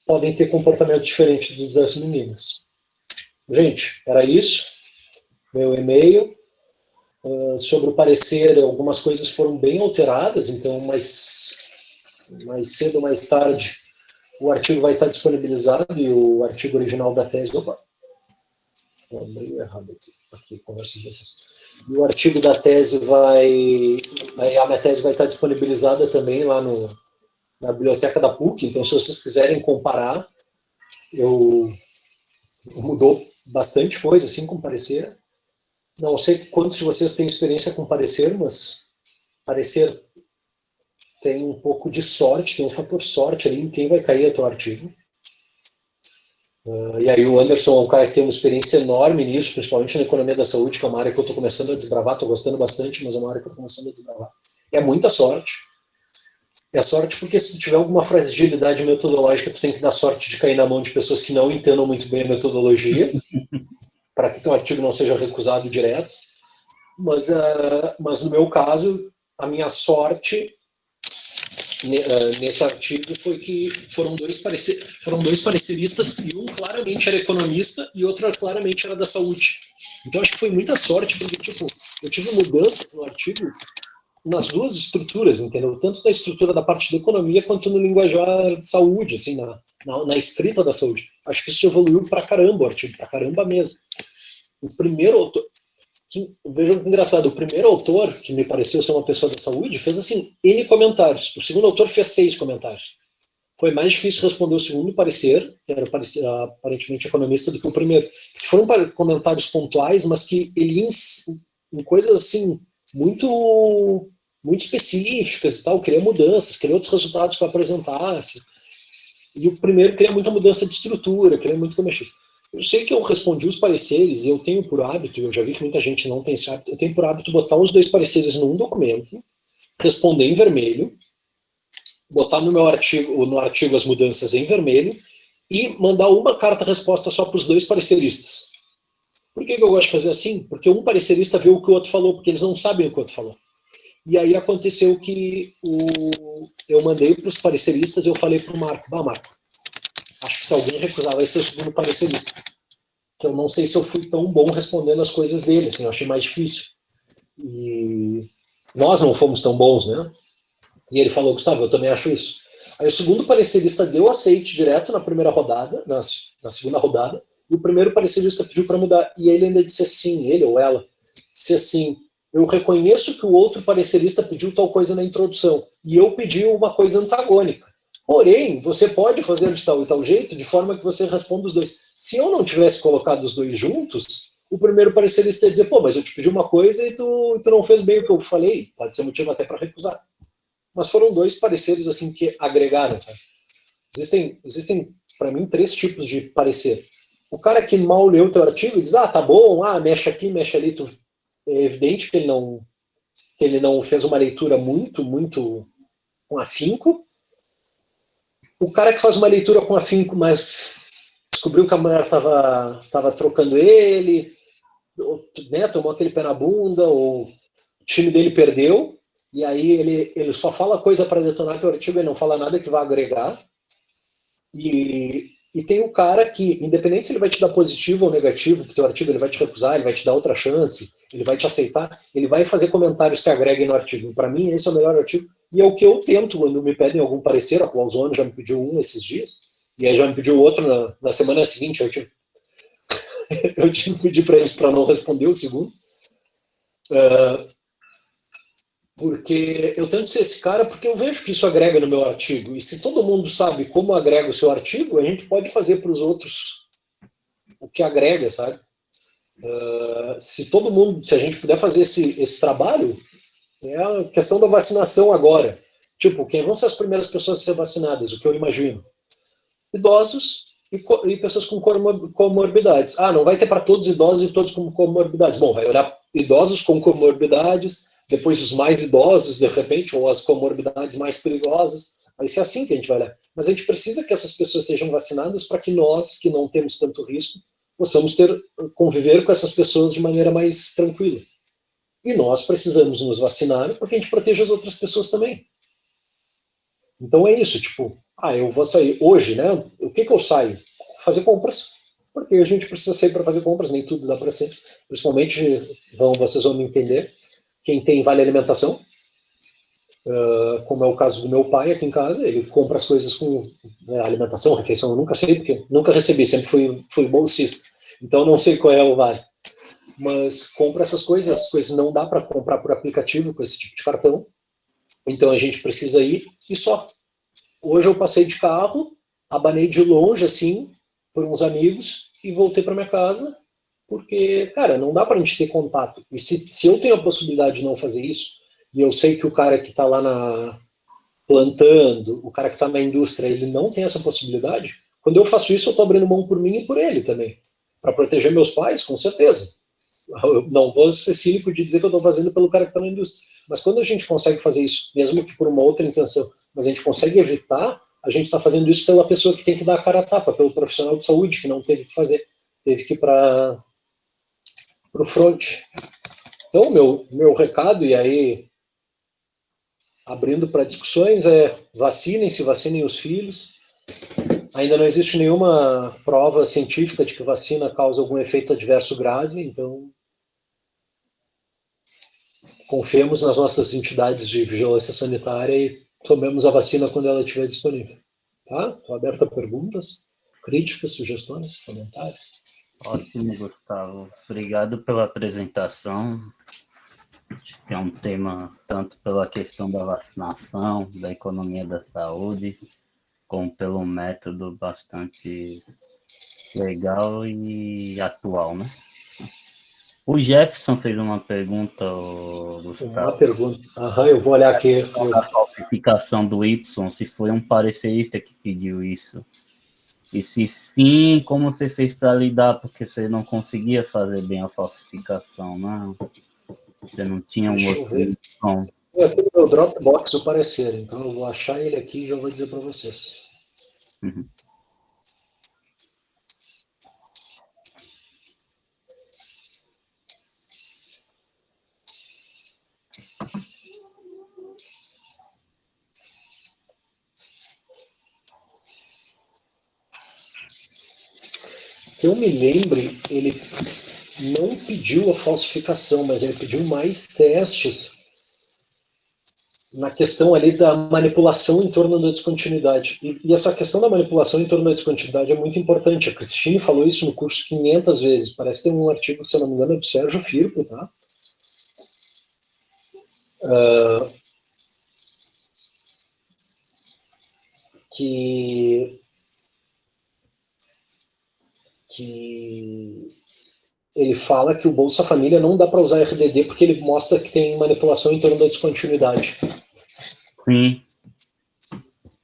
podem ter comportamento diferente dos das meninas. Gente, era isso. Meu e-mail. Sobre o parecer, algumas coisas foram bem alteradas, então mais cedo ou mais tarde o artigo vai estar disponibilizado e o artigo original da tese. Opa, abri errado aqui, conversa de vocês. E o artigo da tese a minha tese vai estar disponibilizada também lá na biblioteca da PUC, então se vocês quiserem comparar, mudou bastante coisa assim com parecer. Não sei quantos de vocês têm experiência com parecer, mas parecer tem um pouco de sorte, tem um fator sorte ali em quem vai cair o teu artigo. E aí o Anderson é um cara que tem uma experiência enorme nisso, principalmente na economia da saúde, que é uma área que eu estou começando a desbravar, estou gostando bastante, mas é uma área que eu estou começando a desbravar. É muita sorte. É sorte porque se tu tiver alguma fragilidade metodológica, tu tem que dar sorte de cair na mão de pessoas que não entendam muito bem a metodologia, para que teu artigo não seja recusado direto. Mas no meu caso, a minha sorte nesse artigo foi que foram dois pareceristas, e um claramente era economista e outro claramente era da saúde. Então acho que foi muita sorte, porque tipo, eu tive mudanças no artigo nas duas estruturas, entendeu? Tanto na estrutura da parte da economia quanto no linguajar de saúde, assim, na escrita da saúde. Acho que isso evoluiu pra caramba o artigo, pra caramba mesmo. O primeiro autor, vejam que engraçado, o primeiro autor, que me pareceu ser uma pessoa da saúde, fez assim, N comentários. O segundo autor fez 6 comentários. Foi mais difícil responder o segundo parecer, que era aparentemente economista, do que o primeiro. Foram comentários pontuais, mas que ele em coisas assim, muito, muito específicas e tal, queria mudanças, queria outros resultados que eu apresentasse. E o primeiro queria muita mudança de estrutura, queria muito que eu mexesse. Eu sei que eu respondi os pareceres, e eu tenho por hábito, eu já vi que muita gente não tem esse hábito, eu tenho por hábito botar os 2 pareceres num documento, responder em vermelho, botar no artigo as mudanças em vermelho, e mandar uma carta-resposta só para os 2 pareceristas. Por que eu gosto de fazer assim? Porque um parecerista vê o que o outro falou, porque eles não sabem o que o outro falou. E aí aconteceu que eu mandei para os pareceristas, eu falei para o Marco, Marco, acho que se alguém recusar vai ser o segundo parecerista. Que eu não sei se eu fui tão bom respondendo as coisas dele, assim, eu achei mais difícil. E nós não fomos tão bons, né? E ele falou, Gustavo, eu também acho isso. Aí o segundo parecerista deu aceite direto na primeira rodada, na segunda rodada, e o primeiro parecerista pediu para mudar. E ele ainda disse assim, ele ou ela, disse assim, eu reconheço que o outro parecerista pediu tal coisa na introdução, e eu pedi uma coisa antagônica. Porém, você pode fazer de tal e tal jeito, de forma que você responda os 2. Se eu não tivesse colocado os 2 juntos, o primeiro parecerista ia dizer, pô, mas eu te pedi uma coisa e tu não fez bem o que eu falei. Pode ser motivo até para recusar. Mas foram 2 pareceres assim que agregaram, sabe? Existem para mim, 3 tipos de parecer. O cara que mal leu o teu artigo diz, tá bom, mexe aqui, mexe ali, é evidente que ele não fez uma leitura muito com afinco. O cara que faz uma leitura com afinco, mas descobriu que a mulher estava trocando ele, né, tomou aquele pé na bunda, ou o time dele perdeu, e aí ele só fala coisa para detonar teu artigo, ele não fala nada que vá agregar. E tem o cara que, independente se ele vai te dar positivo ou negativo pro teu artigo, ele vai te recusar, ele vai te dar outra chance, ele vai te aceitar, ele vai fazer comentários que agreguem no artigo. Para mim, esse é o melhor artigo. E é o que eu tento quando me pedem algum parecer. A Clausone já me pediu um esses dias, e aí já me pediu outro na semana seguinte. Eu tive que pedir para eles para não responder o segundo. Porque eu tento ser esse cara porque eu vejo que isso agrega no meu artigo. E se todo mundo sabe como agrega o seu artigo, a gente pode fazer para os outros o que agrega, sabe? Se a gente puder fazer esse trabalho, é a questão da vacinação agora. Tipo, quem vão ser as primeiras pessoas a ser vacinadas? O que eu imagino? Idosos e pessoas com comorbidades. Não vai ter para todos os idosos e todos com comorbidades. Bom, vai olhar idosos com comorbidades, depois os mais idosos, de repente, ou as comorbidades mais perigosas. Vai ser assim que a gente vai olhar. Mas a gente precisa que essas pessoas sejam vacinadas para que nós, que não temos tanto risco, possamos conviver com essas pessoas de maneira mais tranquila. E nós precisamos nos vacinar para que a gente proteja as outras pessoas também. Então é isso, tipo, eu vou sair hoje, né? O que eu saio? Fazer compras, porque a gente precisa sair para fazer compras, nem tudo dá para ser. Principalmente, vocês vão me entender, quem tem vale alimentação, como é o caso do meu pai aqui em casa, ele compra as coisas com alimentação, refeição, eu nunca sei, porque nunca recebi, sempre fui bolsista, então não sei qual é o vale. Mas compra essas coisas não dá para comprar por aplicativo com esse tipo de cartão, então a gente precisa ir e só. Hoje eu passei de carro, abanei de longe, assim, por uns amigos, e voltei para minha casa, porque, cara, não dá para a gente ter contato. E se eu tenho a possibilidade de não fazer isso, e eu sei que o cara que está lá plantando, o cara que está na indústria, ele não tem essa possibilidade, quando eu faço isso, eu estou abrindo mão por mim e por ele também. Para proteger meus pais, com certeza. Eu não vou ser cínico de dizer que eu estou fazendo pelo cara que está na indústria. Mas quando a gente consegue fazer isso, mesmo que por uma outra intenção, mas a gente consegue evitar, a gente está fazendo isso pela pessoa que tem que dar a cara a tapa, pelo profissional de saúde que não teve que fazer, teve que ir para o front. Então, meu recado, e aí, abrindo para discussões, vacinem os filhos. Ainda não existe nenhuma prova científica de que vacina causa algum efeito adverso grave, então confiemos nas nossas entidades de vigilância sanitária e tomemos a vacina quando ela estiver disponível. Tá? Estou aberto a perguntas, críticas, sugestões, comentários. Ótimo, Gustavo. Obrigado pela apresentação. Acho que é um tema tanto pela questão da vacinação, da economia da saúde, como pelo método bastante legal e atual, né? O Jefferson fez uma pergunta, Gustavo. Uma pergunta. Eu vou olhar aqui. A falsificação do Y, se foi um parecerista que pediu isso. E se sim, como você fez para lidar? Porque você não conseguia fazer bem a falsificação, não? Você não tinha um outro Y. Eu tenho meu Dropbox o parecer, então eu vou achar ele aqui e já vou dizer para vocês. Uhum. Que eu me lembre, ele não pediu a falsificação, mas ele pediu mais testes na questão ali da manipulação em torno da descontinuidade. E essa questão da manipulação em torno da descontinuidade é muito importante. A Cristine falou isso no curso 500 vezes. Parece que tem um artigo, se eu não me engano, é do Sérgio Firpo, tá? Que ele fala que o Bolsa Família não dá para usar RDD porque ele mostra que tem manipulação em torno da descontinuidade. Sim.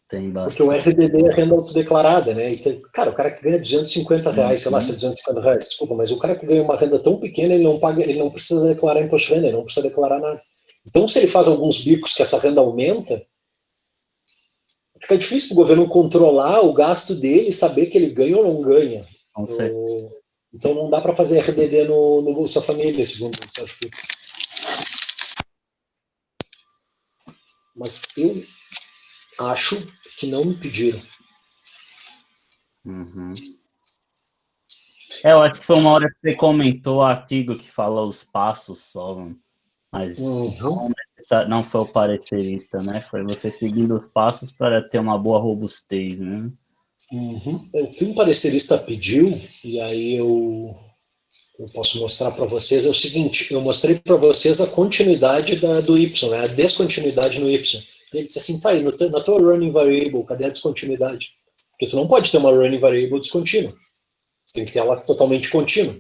Tem Porque o bastante. RDD é renda autodeclarada, né? E cara, o cara que ganha R$ 250, sei lá, se é R$ 250, desculpa, mas o cara que ganha uma renda tão pequena, ele não paga, ele não precisa declarar imposto de renda, ele não precisa declarar nada. Então, se ele faz alguns bicos que essa renda aumenta, fica difícil para o governo controlar o gasto dele e saber que ele ganha ou não ganha. Com certeza. Então, não dá para fazer RDD no Bolsa Família, segundo o Sérgio Fico. Mas eu acho que não me pediram. Uhum. Eu acho que foi uma hora que você comentou o artigo que fala os passos só, mas não foi o parecerista, né? Foi você seguindo os passos para ter uma boa robustez, né? O que um parecerista pediu, e aí eu posso mostrar para vocês, é o seguinte: eu mostrei para vocês a continuidade do Y, né, a descontinuidade no Y. Ele disse assim: tá aí, na tua running variable, cadê a descontinuidade? Porque tu não pode ter uma running variable descontínua. Tu tem que ter ela totalmente contínua.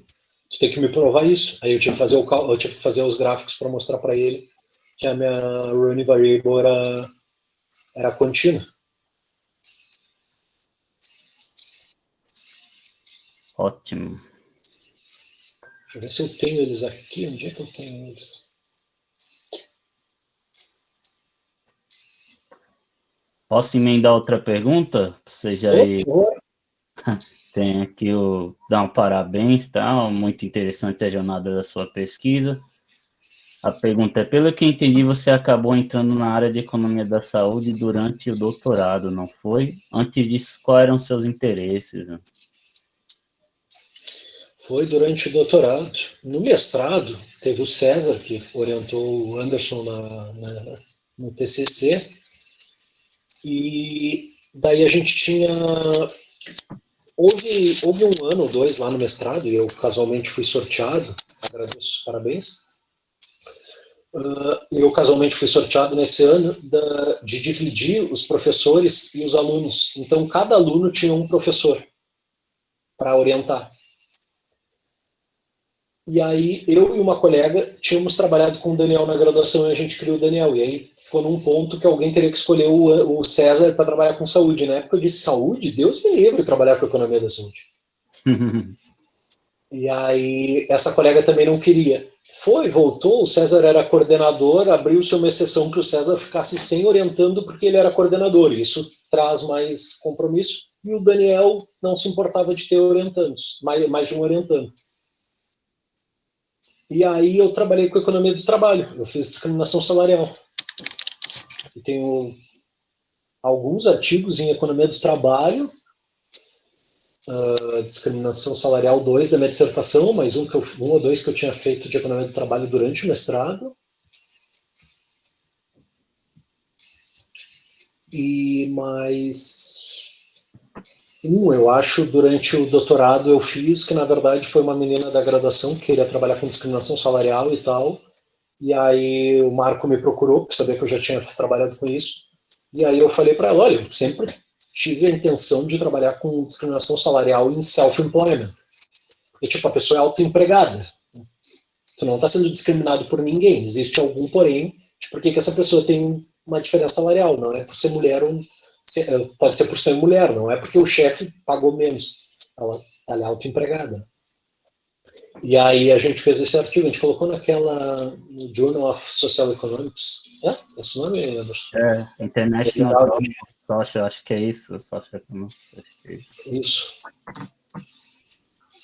Tu tem que me provar isso. Aí eu tive que fazer, eu tive que fazer os gráficos para mostrar para ele que a minha running variable era contínua. Ótimo. Deixa eu ver se eu tenho eles aqui. Onde é que eu tenho eles? Posso emendar outra pergunta? Seja aí, tem aqui o dar um parabéns, tá? Muito interessante a jornada da sua pesquisa. A pergunta é: pelo que entendi, você acabou entrando na área de economia da saúde durante o doutorado, não foi? Antes disso, quais eram seus interesses, né? Foi durante o doutorado. No mestrado, teve o César, que orientou o Anderson no TCC, e daí a gente tinha. Houve um ano ou dois lá no mestrado, e eu casualmente fui sorteado, agradeço os parabéns. Eu casualmente fui sorteado nesse ano de dividir os professores e os alunos. Então, cada aluno tinha um professor para orientar. E aí, eu e uma colega tínhamos trabalhado com o Daniel na graduação e a gente criou o Daniel. E aí ficou num ponto que alguém teria que escolher o César para trabalhar com saúde. Na época eu disse: saúde? Deus me livre de trabalhar com a economia da saúde. E aí, essa colega também não queria. Foi, voltou, o César era coordenador, abriu-se uma exceção que o César ficasse sem orientando porque ele era coordenador. Isso traz mais compromisso. E o Daniel não se importava de ter orientandos, mais de um orientando. E aí eu trabalhei com economia do trabalho. Eu fiz discriminação salarial. Eu tenho alguns artigos em economia do trabalho, discriminação salarial 2 da minha dissertação, mais um ou dois que eu tinha feito de economia do trabalho durante o mestrado. E mais eu acho, durante o doutorado eu fiz, que na verdade foi uma menina da graduação que queria trabalhar com discriminação salarial e tal. E aí o Marco me procurou, porque sabia que eu já tinha trabalhado com isso. E aí eu falei para ela: olha, eu sempre tive a intenção de trabalhar com discriminação salarial em self-employment. E tipo, a pessoa é autoempregada. Tu não está sendo discriminado por ninguém. Existe algum porém de por que essa pessoa tem uma diferença salarial. Não é por ser mulher ou pode ser por ser mulher, não é porque o chefe pagou menos. Ela é autoempregada. E aí a gente fez esse artigo, a gente colocou no Journal of Social Economics. É? Esse nome, Anderson? International Journal of Social, acho que é isso. Social Economics, acho que é isso. Isso.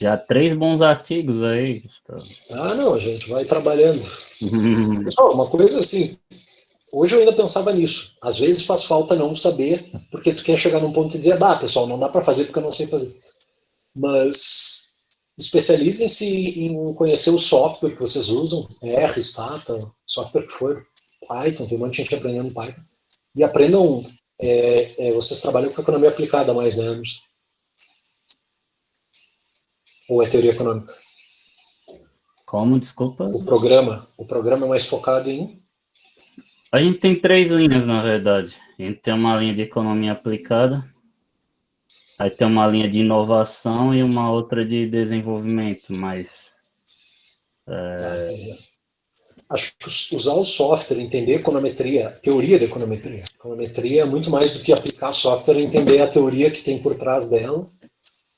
Já 3 bons artigos aí, Gustavo. Não, a gente vai trabalhando. Pessoal, uma coisa assim, hoje eu ainda pensava nisso. Às vezes faz falta não saber, porque tu quer chegar num ponto e dizer: pessoal, não dá para fazer porque eu não sei fazer. Mas especializem-se em conhecer o software que vocês usam, R, Stata, software que for, Python, tem um monte de gente aprendendo Python. E aprendam, vocês trabalham com economia aplicada mais, né, Anderson? Ou é teoria econômica? Como, desculpa? O programa é mais focado em... A gente tem 3 linhas, na verdade. A gente tem uma linha de economia aplicada, aí tem uma linha de inovação e uma outra de desenvolvimento, mas acho que usar o software, entender econometria, teoria da econometria. Econometria é muito mais do que aplicar software, entender a teoria que tem por trás dela,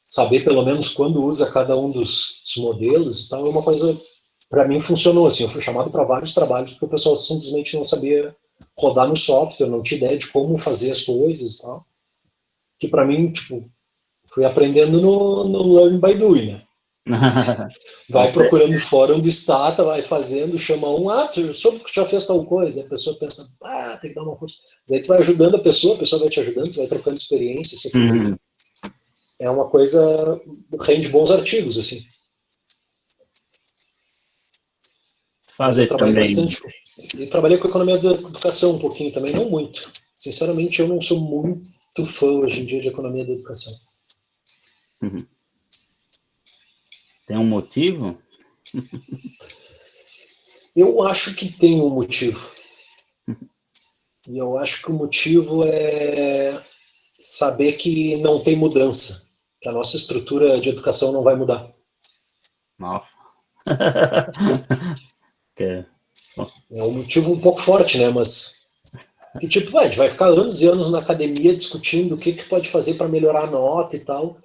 saber pelo menos quando usa cada um dos modelos e tal, é uma coisa, para mim funcionou assim. Eu fui chamado para vários trabalhos porque o pessoal simplesmente não sabia rodar no software, não tinha ideia de como fazer as coisas e tal. Que para mim, tipo, fui aprendendo no Learn by Doing, né? Vai procurando fórum do Stata, vai fazendo, chama um, tu soube que já fez tal coisa, a pessoa pensa, tem que dar uma força. Daí tu vai ajudando a pessoa vai te ajudando, tu vai trocando experiência, isso aqui é uma coisa, rende bons artigos, assim. Mas eu trabalhei bastante, e trabalhei com economia da educação um pouquinho também, não muito. Sinceramente, eu não sou muito fã hoje em dia de economia da educação. Tem um motivo? Eu acho que tem um motivo. E eu acho que o motivo é saber que não tem mudança, que a nossa estrutura de educação não vai mudar. Nossa. É um motivo um pouco forte, né? Mas que tipo, a gente vai ficar anos e anos na academia discutindo o que pode fazer para melhorar a nota e tal.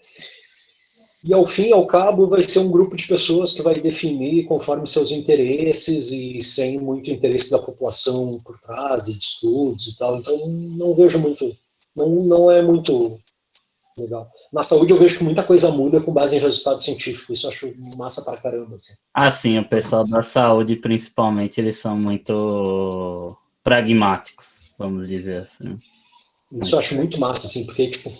E ao fim e ao cabo vai ser um grupo de pessoas que vai definir conforme seus interesses e sem muito interesse da população por trás e de estudos e tal. Então não vejo muito, não é muito legal. Na saúde eu vejo que muita coisa muda com base em resultado científico. Isso eu acho massa pra caramba, assim. Sim, o pessoal da saúde, principalmente, eles são muito pragmáticos, vamos dizer assim. Isso eu acho muito massa, assim, porque, tipo,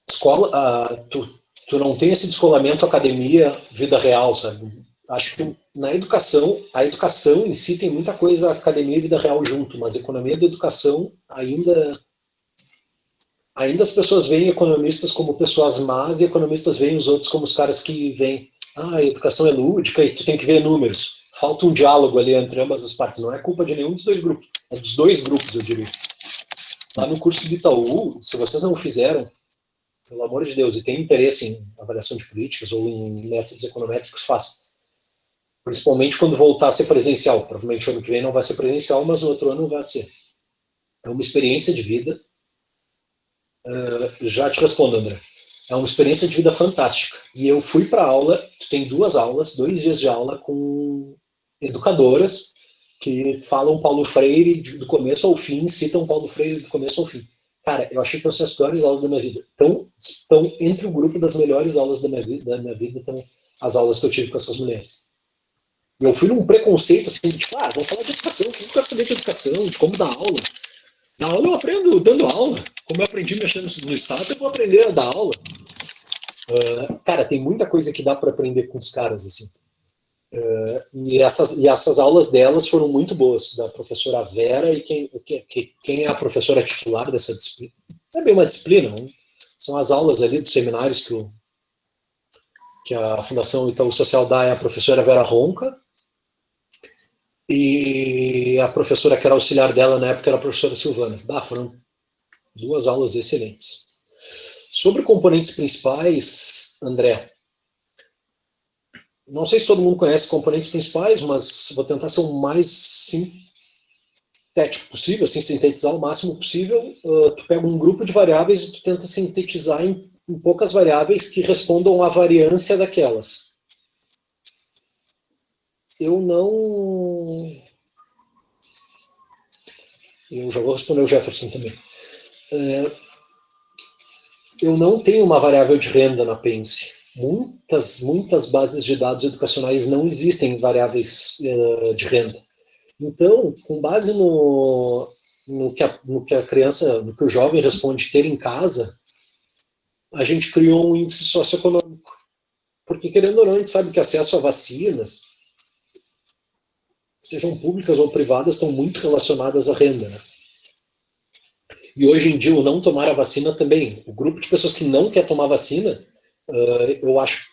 escola, tu não tem esse descolamento academia, vida real, sabe? Acho que na educação, a educação em si tem muita coisa academia e vida real junto, mas a economia da educação ainda as pessoas veem economistas como pessoas más e economistas veem os outros como os caras que veem, a educação é lúdica e tu tem que ver números. Falta um diálogo ali entre ambas as partes. Não é culpa de nenhum dos dois grupos. É dos dois grupos, eu diria. Lá no curso do Itaú, se vocês não fizeram, pelo amor de Deus, e tem interesse em avaliação de políticas ou em métodos econométricos, façam. Principalmente quando voltar a ser presencial. Provavelmente o ano que vem não vai ser presencial, mas no outro ano vai ser. É uma experiência de vida. Já te respondo, André. É uma experiência de vida fantástica. E eu fui para aula, tem 2 dias de aula com educadoras que falam Paulo Freire do começo ao fim, citam Paulo Freire do começo ao fim. Cara, eu achei que foram as piores aulas da minha vida. Estão entre o grupo das melhores aulas da minha vida, estão as aulas que eu tive com essas mulheres. E eu fui num preconceito assim, de tipo, vamos falar de educação, o que eu quero saber de educação, de como dar aula. Na aula eu aprendo dando aula. Como eu aprendi mexendo no Stata, eu vou aprender a dar aula. Cara, tem muita coisa que dá para aprender com os caras, assim. E essas aulas delas foram muito boas, da professora Vera e quem é a professora titular dessa disciplina. Não é bem uma disciplina, não? São as aulas ali dos seminários que a Fundação Itaú Social dá, é a professora Vera Ronca, e a professora que era auxiliar dela na época era a professora Silvana. Foram 2 aulas excelentes. Sobre componentes principais, André, não sei se todo mundo conhece componentes principais, mas vou tentar ser o mais sintético possível, assim, sintetizar o máximo possível. Tu pega um grupo de variáveis e tu tenta sintetizar em poucas variáveis que respondam à variância daquelas. Eu já vou responder o Jefferson também. Eu não tenho uma variável de renda na Pense. Muitas bases de dados educacionais não existem variáveis de renda. Então, com base no que a criança, no que o jovem responde ter em casa, a gente criou um índice socioeconômico. Porque, querendo ou não, a gente sabe que acesso a vacinas, sejam públicas ou privadas, estão muito relacionadas à renda, né? E hoje em dia, o não tomar a vacina também. O grupo de pessoas que não quer tomar vacina, eu acho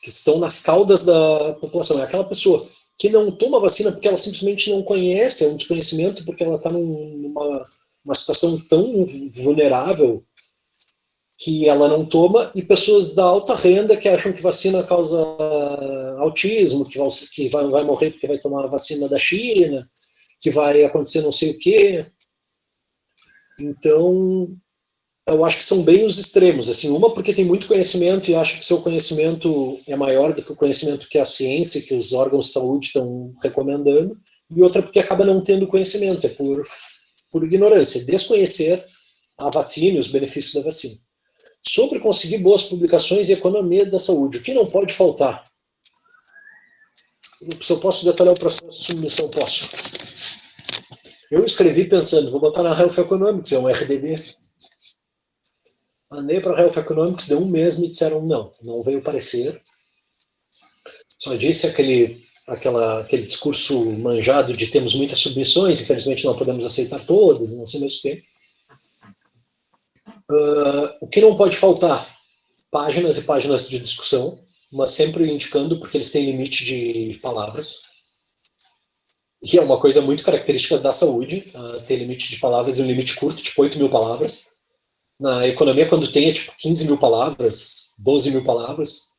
que estão nas caudas da população. É aquela pessoa que não toma vacina porque ela simplesmente não conhece, é um desconhecimento, porque ela está numa situação tão vulnerável que ela não toma, e pessoas da alta renda que acham que vacina causa autismo, que vai morrer porque vai tomar a vacina da China, que vai acontecer não sei o quê. Então, eu acho que são bem os extremos. Assim, uma porque tem muito conhecimento e acha que seu conhecimento é maior do que o conhecimento que a ciência, que os órgãos de saúde estão recomendando, e outra porque acaba não tendo conhecimento, é por ignorância, desconhecer a vacina e os benefícios da vacina. Sobre conseguir boas publicações e economia da saúde, o que não pode faltar? Se eu posso detalhar o processo de submissão, posso. Eu escrevi pensando, vou botar na Health Economics, é um RDD. Mandei para a Health Economics, deu um mês, me disseram não veio parecer. Só disse aquele discurso manjado de temos muitas submissões, infelizmente não podemos aceitar todas, não sei mais o quê. O que não pode faltar? Páginas e páginas de discussão, mas sempre indicando porque eles têm limite de palavras. E é uma coisa muito característica da saúde, ter limite de palavras e um limite curto, tipo 8.000 palavras. Na economia, quando tem, é tipo 15.000 palavras, 12.000 palavras.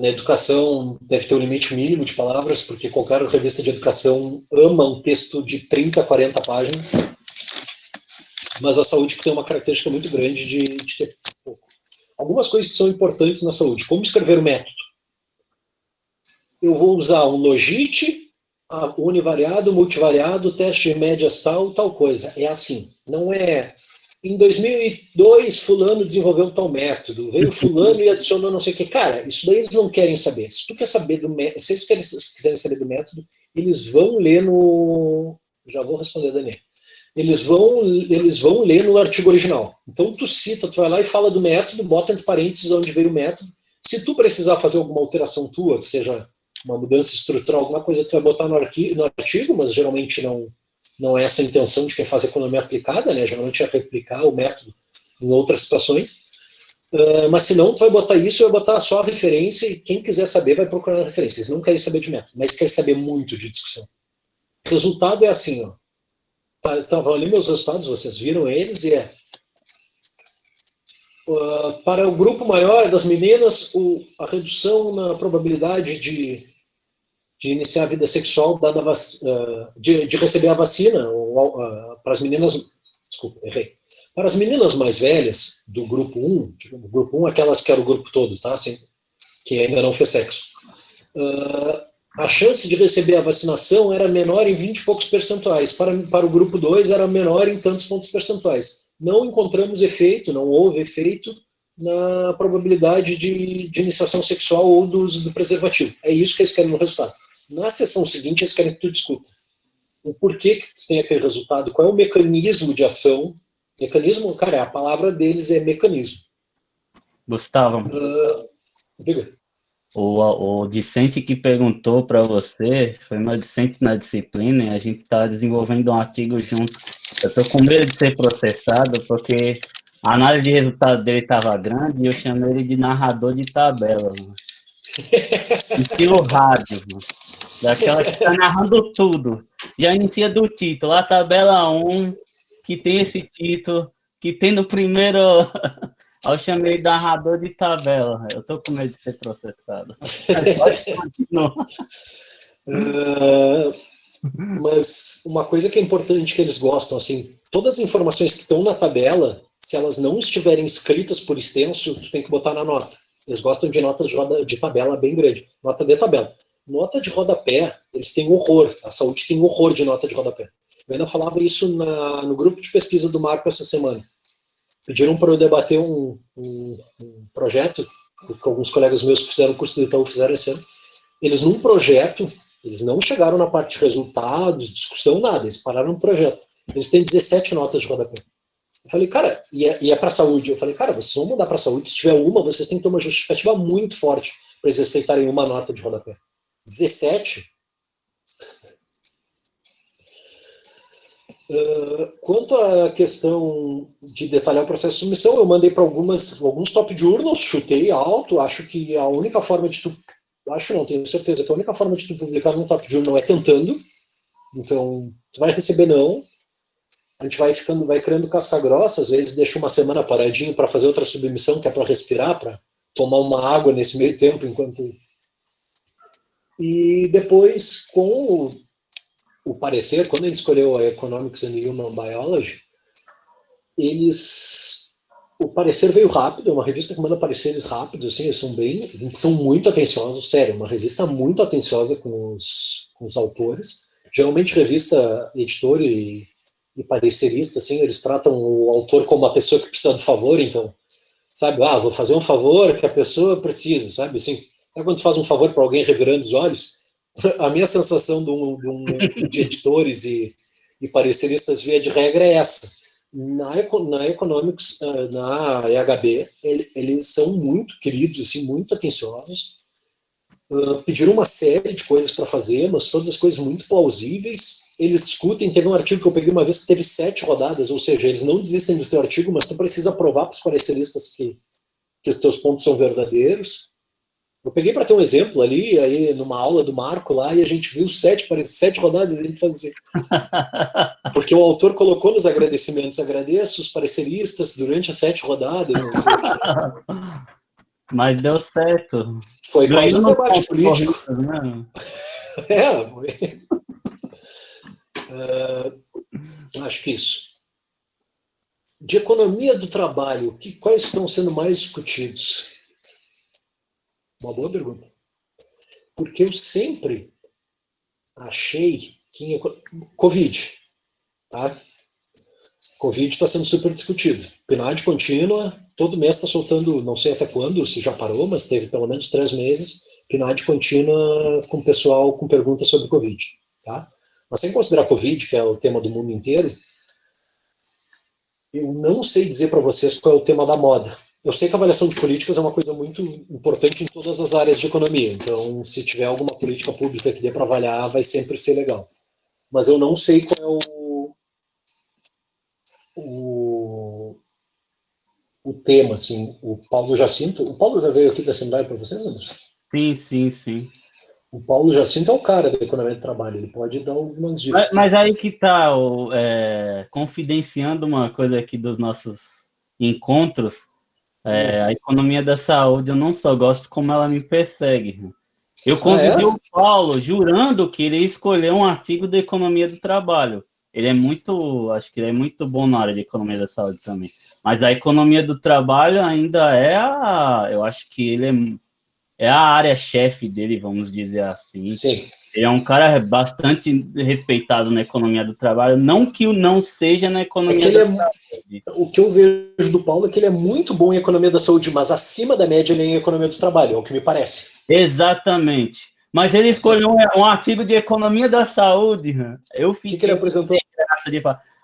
Na educação, deve ter um limite mínimo de palavras, porque qualquer revista de educação ama um texto de 30, 40 páginas. Mas a saúde tem uma característica muito grande de ter pouco. Algumas coisas que são importantes na saúde. Como escrever o método? Eu vou usar um logit, univariado, multivariado, teste de médias tal coisa. É assim. Não é... Em 2002, fulano desenvolveu tal método, veio fulano e adicionou não sei o que. Cara, isso daí eles não querem saber. Se tu quer saber do método, se eles quiserem saber do método, eles vão ler no... Já vou responder, Daniel. Eles vão ler no artigo original. Então tu cita, tu vai lá e fala do método, bota entre parênteses onde veio o método. Se tu precisar fazer alguma alteração tua, que seja uma mudança estrutural, alguma coisa, tu vai botar no artigo, mas geralmente não é essa a intenção de quem faz economia aplicada, né? Geralmente é replicar o método em outras situações. Mas se não, tu vai botar isso, vai botar só a referência e quem quiser saber vai procurar a referência. Eles não querem saber de método, mas querem saber muito de discussão. O resultado é assim, ó. Estavam ali meus resultados, vocês viram eles, e para o grupo maior das meninas, a redução na probabilidade de iniciar a vida sexual dada de receber a vacina, para as meninas, desculpa, errei, para as meninas mais velhas do grupo 1, o grupo 1 aquelas que era o grupo todo, tá? Assim, que ainda não fez sexo. A chance de receber a vacinação era menor em 20 e poucos percentuais. Para o grupo 2 era menor em tantos pontos percentuais. Não encontramos efeito, não houve efeito na probabilidade de iniciação sexual ou do uso do preservativo. É isso que eles querem no resultado. Na sessão seguinte, eles querem que tu discuta o porquê que tu tem aquele resultado, qual é o mecanismo de ação. Mecanismo, cara, a palavra deles é mecanismo. Gustavo, Diga. o discente que perguntou para você foi meu discente na disciplina e a gente está desenvolvendo um artigo junto. Eu estou com medo de ser processado porque a análise de resultado dele estava grande e eu chamei ele de narrador de tabela, mano. Estilo rádio, mano. Daquela que está narrando tudo. Já inicia do título, a tabela 1, que tem esse título, que tem no primeiro... Eu chamei de narrador de tabela. Eu tô com medo de ser processado. Mas uma coisa que é importante que eles gostam, assim, todas as informações que estão na tabela, se elas não estiverem escritas por extenso, tu tem que botar na nota. Eles gostam de notas de tabela bem grande. Nota de tabela. Nota de rodapé, eles têm horror. A saúde tem horror de nota de rodapé. Eu ainda falava isso no grupo de pesquisa do Marco essa semana. Pediram para eu debater um projeto que alguns colegas meus que fizeram o curso de Itaú fizeram esse ano. Eles, num projeto, eles não chegaram na parte de resultados, discussão, nada. Eles pararam no projeto. Eles têm 17 notas de rodapé. Eu falei, cara, e é para saúde. Eu falei, cara, vocês vão mudar para saúde. Se tiver uma, vocês têm que ter uma justificativa muito forte para eles aceitarem uma nota de rodapé. 17? Quanto à questão de detalhar o processo de submissão, eu mandei para alguns top journals, chutei alto, acho que a única forma de tu... Acho não, tenho certeza que a única forma de tu publicar num top journal é tentando. Então, tu vai receber não. a gente vai criando casca grossa, às vezes deixa uma semana paradinho para fazer outra submissão, que é para respirar, para tomar uma água nesse meio tempo, enquanto... E depois, com o parecer, quando a gente escolheu a Economics and Human Biology, o parecer veio rápido, é uma revista que manda pareceres rápidos, assim, eles são muito atenciosos, sério, uma revista muito atenciosa com os autores. Geralmente revista, editor e parecerista, assim, eles tratam o autor como uma pessoa que precisa do favor, então, sabe, vou fazer um favor que a pessoa precisa, sabe, assim, quando tu faz um favor para alguém revirando os olhos, a minha sensação de editores e pareceristas, via de regra, é essa. Na Economics, na EHB, eles são muito queridos, assim, muito atenciosos. Pediram uma série de coisas para fazer, mas todas as coisas muito plausíveis. Eles discutem, teve um artigo que eu peguei uma vez que teve 7 rodadas, ou seja, eles não desistem do teu artigo, mas tu precisa provar para os pareceristas que os teus pontos são verdadeiros. Eu peguei para ter um exemplo ali, aí numa aula do Marco lá, e a gente viu 7 rodadas a gente fazia. Porque o autor colocou nos agradecimentos, agradeço os pareceristas durante as 7 rodadas. Não sei o quê. Mas deu certo. Foi quase um debate político. Né? Foi. Acho que isso. De economia do trabalho, quais estão sendo mais discutidos? Uma boa pergunta. Porque eu sempre achei que Covid, tá? Covid está sendo super discutido. PNAD contínua, todo mês está soltando, não sei até quando, se já parou, mas teve pelo menos 3 meses, PNAD contínua com o pessoal com perguntas sobre Covid, tá? Mas sem considerar Covid, que é o tema do mundo inteiro, eu não sei dizer para vocês qual é o tema da moda. Eu sei que a avaliação de políticas é uma coisa muito importante em todas as áreas de economia, então se tiver alguma política pública que dê para avaliar, vai sempre ser legal. Mas eu não sei qual é o tema, assim. O Paulo Jacinto já veio aqui da Assembleia para vocês, Anderson? Sim. O Paulo Jacinto é o cara da economia do trabalho, ele pode dar algumas dicas. Mas aí que tá, confidenciando uma coisa aqui dos nossos encontros, a economia da saúde eu não só gosto, como ela me persegue. Eu convidei o Paulo jurando que ele ia escolher um artigo da economia do trabalho. Acho que ele é muito bom na área de economia da saúde também. Mas a economia do trabalho ainda eu acho que ele é a área-chefe dele, vamos dizer assim. Sim. Ele é um cara bastante respeitado na economia do trabalho, não que o não seja na economia da saúde. O que eu vejo do Paulo é que ele é muito bom em economia da saúde, mas acima da média ele é em economia do trabalho, é o que me parece. Exatamente. Mas ele escolheu um artigo de economia da saúde. Eu fiquei... O que ele apresentou?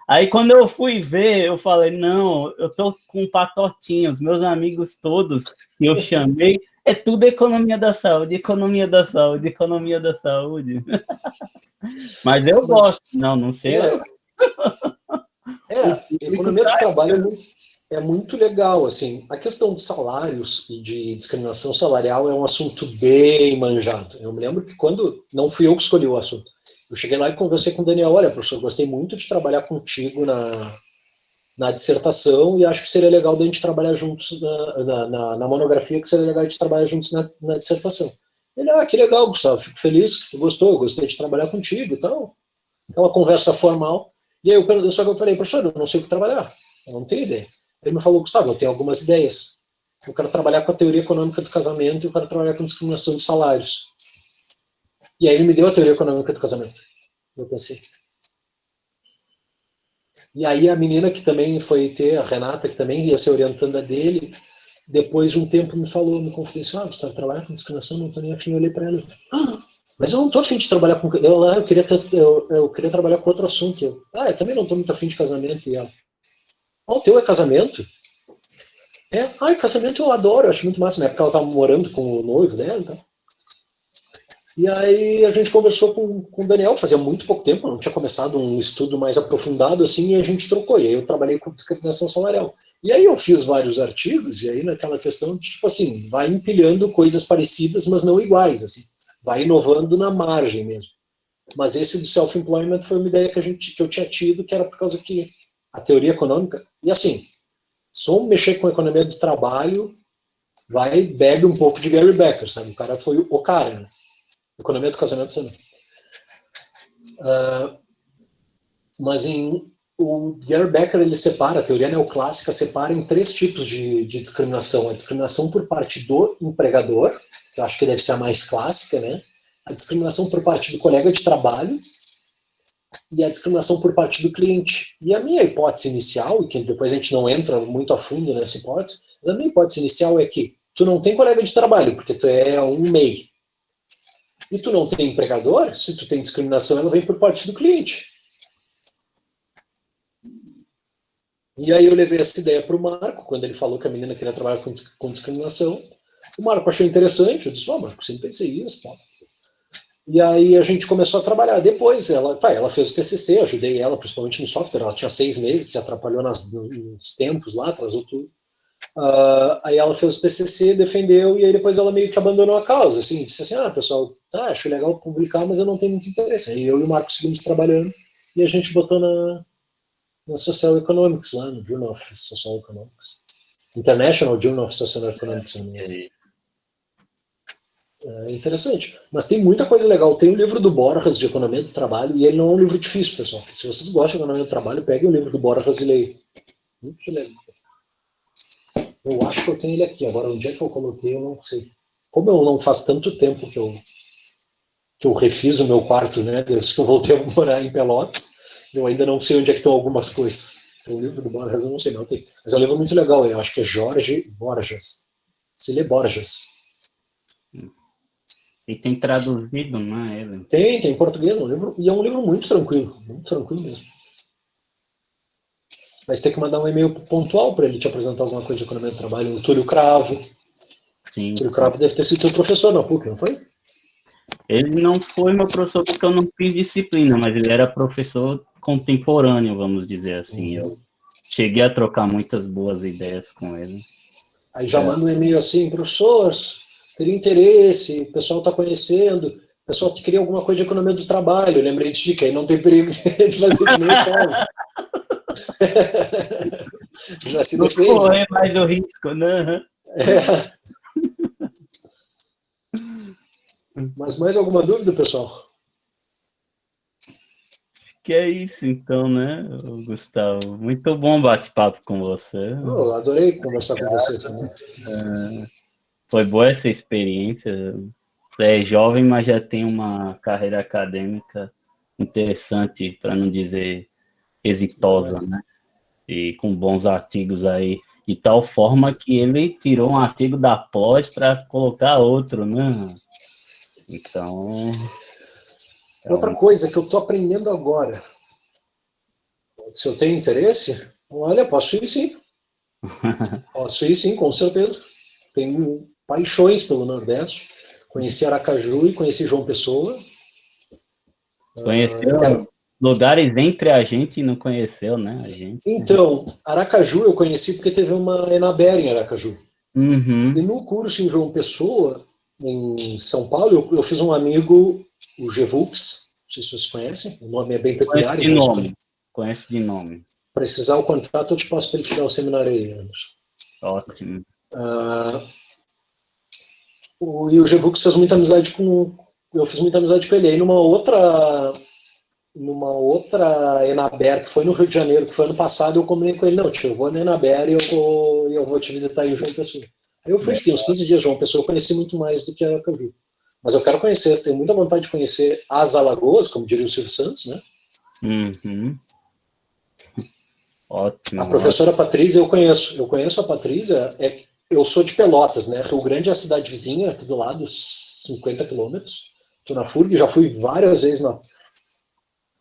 Aí quando eu fui ver, eu falei, não, eu tô com patotinhos, meus amigos todos que eu chamei, é tudo economia da saúde, economia da saúde, economia da saúde. Mas eu gosto, não sei. Economia do trabalho é muito legal, assim. A questão de salários e de discriminação salarial é um assunto bem manjado. Eu me lembro que quando, não fui eu que escolhi o assunto, eu cheguei lá e conversei com o Daniel, olha, professor, gostei muito de trabalhar contigo na dissertação e acho que seria legal da gente trabalhar juntos na monografia, que seria legal de trabalhar juntos na dissertação. Ele, que legal, Gustavo, fico feliz que tu gostou, eu gostei de trabalhar contigo e tal. Aquela conversa formal. E aí só que eu falei, professor, eu não sei o que trabalhar, eu não tenho ideia. Ele me falou, Gustavo, eu tenho algumas ideias. Eu quero trabalhar com a teoria econômica do casamento e eu quero trabalhar com discriminação de salários. E aí ele me deu a teoria econômica do casamento. Eu pensei. E aí a menina que também foi ter, a Renata, que também ia ser orientanda dele, depois de um tempo me confidenciou, Gustavo, trabalhar com discriminação, não estou nem afim. Eu olhei para ela e falei, mas eu não estou afim de trabalhar com... Eu queria trabalhar com outro assunto. Eu também não estou muito afim de casamento. E ela, o teu é casamento? Casamento eu adoro, eu acho muito massa. Na época ela estava morando com o noivo dela, então. E aí a gente conversou com o Daniel, fazia muito pouco tempo, não tinha começado um estudo mais aprofundado assim, e a gente trocou. E aí eu trabalhei com discriminação salarial. E aí eu fiz vários artigos, e aí naquela questão de, tipo assim, vai empilhando coisas parecidas, mas não iguais, assim. Vai inovando na margem mesmo. Mas esse do self-employment foi uma ideia que eu tinha tido, que era por causa que a teoria econômica, e assim, se vamos mexer com a economia do trabalho, bebe um pouco de Gary Becker, sabe? O cara foi o cara, né? Economia do casamento também. Mas o Gary Becker, ele separa, a teoria neoclássica separa em 3 tipos de discriminação. A discriminação por parte do empregador, que eu acho que deve ser a mais clássica, né? A discriminação por parte do colega de trabalho e a discriminação por parte do cliente. E a minha hipótese inicial, e que depois a gente não entra muito a fundo nessa hipótese, mas a minha hipótese inicial é que tu não tem colega de trabalho, porque tu é um MEI. E tu não tem empregador, se tu tem discriminação, ela vem por parte do cliente. E aí eu levei essa ideia para o Marco, quando ele falou que a menina queria trabalhar com discriminação. O Marco achou interessante, eu disse, Marco, sempre pensei isso, tal. E aí a gente começou a trabalhar. Depois ela fez o TCC, ajudei ela, principalmente no software, ela tinha 6 meses, se atrapalhou nos tempos lá, atrasou tudo. Aí ela fez o TCC, defendeu, e aí depois ela meio que abandonou a causa, assim, disse assim, pessoal, acho legal publicar, mas eu não tenho muito interesse. Aí eu e o Marco seguimos trabalhando, e a gente botou na Social Economics, lá no Journal of Social Economics. International Journal of Social Economics. É interessante. Mas tem muita coisa legal. Tem o livro do Borges de Economia do Trabalho, e ele não é um livro difícil, pessoal. Se vocês gostam de Economia do Trabalho, peguem o livro do Borges e leiam. Muito legal. Eu acho que eu tenho ele aqui. Agora, onde é que eu coloquei, eu não sei. Como eu não faz tanto tempo que eu refiz o meu quarto, né? Desde que eu voltei a morar em Pelotas, eu ainda não sei onde é que estão algumas coisas. Então, o livro do Borges eu não sei, não tem. Mas é um livro muito legal. Eu acho que é Jorge Borges. Se lê Borges. E tem traduzido, né, ele? Tem em português, um livro, e é um livro muito tranquilo mesmo. Mas tem que mandar um e-mail pontual para ele te apresentar alguma coisa de economia do trabalho. O Túlio Cravo. Sim. O Túlio Cravo deve ter sido teu professor na PUC, não foi? Ele não foi meu professor porque eu não fiz disciplina, mas ele era professor contemporâneo, vamos dizer assim. Eu cheguei a trocar muitas boas ideias com ele. Aí já manda um e-mail assim, professor, teria interesse, o pessoal está conhecendo, o pessoal queria alguma coisa de economia do trabalho. Eu lembrei de ti, que aí não tem perigo de fazer que nem o cara. Já se defende. Não correr mais o risco, né? Mas mais alguma dúvida, pessoal? Que é isso, então, né, Gustavo? Muito bom bate-papo com você. Eu adorei conversar com vocês também. Foi boa essa experiência. Você é jovem, mas já tem uma carreira acadêmica interessante, para não dizer exitosa, né? E com bons artigos aí. De tal forma que ele tirou um artigo da pós para colocar outro, né? Então... Outra coisa que eu estou aprendendo agora, se eu tenho interesse, olha, posso ir sim. Posso ir sim, com certeza. Tenho paixões pelo Nordeste. Conheci Aracaju e conheci João Pessoa. Conheceu lugares entre a gente e não conheceu, né? A gente. Então, Aracaju eu conheci porque teve uma Enaber em Aracaju. Uhum. E no curso em João Pessoa, em São Paulo, eu fiz um amigo, o Gevux, não sei se vocês conhecem, o nome é bem peculiar. Conhece de nome. Precisar o contato, eu te passo para ele te dar o seminário aí, Anderson. Ótimo. E o Gevux fez muita amizade eu fiz muita amizade com ele. Aí numa outra Enaber, que foi no Rio de Janeiro, que foi ano passado, eu combinei com ele, não, tio, eu vou na Enaber e eu vou te visitar em João Pessoa. Aí eu fui, fiquei uns 15 dias em João Pessoa, eu conheci muito mais do que a que eu vi. Mas eu quero conhecer, tenho muita vontade de conhecer as Alagoas, como diria o Silvio Santos, né? Uhum. Ótimo. A professora Patrícia, eu conheço a Patrícia, eu sou de Pelotas, né? Rio Grande é a cidade vizinha, aqui do lado, 50 quilômetros. Estou na FURG, já fui várias vezes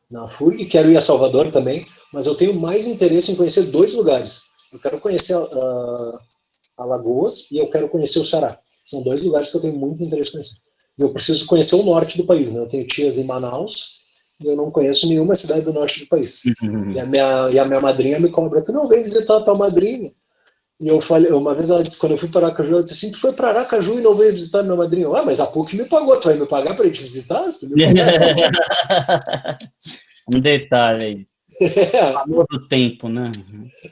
na FURG, quero ir a Salvador também, mas eu tenho mais interesse em conhecer 2 lugares. Eu quero conhecer Alagoas e eu quero conhecer o Ceará. São 2 lugares que eu tenho muito interesse em conhecer. E eu preciso conhecer o norte do país, né? Eu tenho tias em Manaus e eu não conheço nenhuma cidade do norte do país. Uhum. E a minha madrinha me cobra, tu não vem visitar a tua madrinha? E eu falei, uma vez ela disse, quando eu fui para Aracaju, ela disse assim, tu foi para Aracaju e não veio visitar minha madrinha? Mas a PUC me pagou, tu vai me pagar para ir te visitar? Se tu me pagar, Um detalhe aí. famoso tempo, né?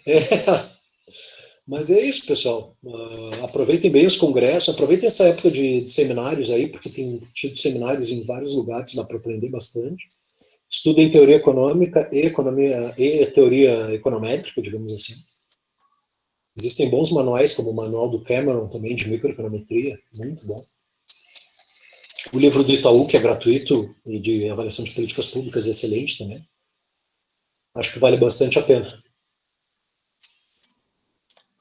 É. Mas é isso, pessoal. Aproveitem bem os congressos, aproveitem essa época de seminários aí, porque tem tido seminários em vários lugares, dá para aprender bastante. Estudem teoria econômica e economia e teoria econométrica, digamos assim. Existem bons manuais, como o manual do Cameron também de microeconometria, muito bom. O livro do Itaú, que é gratuito e de avaliação de políticas públicas, é excelente também. Acho que vale bastante a pena.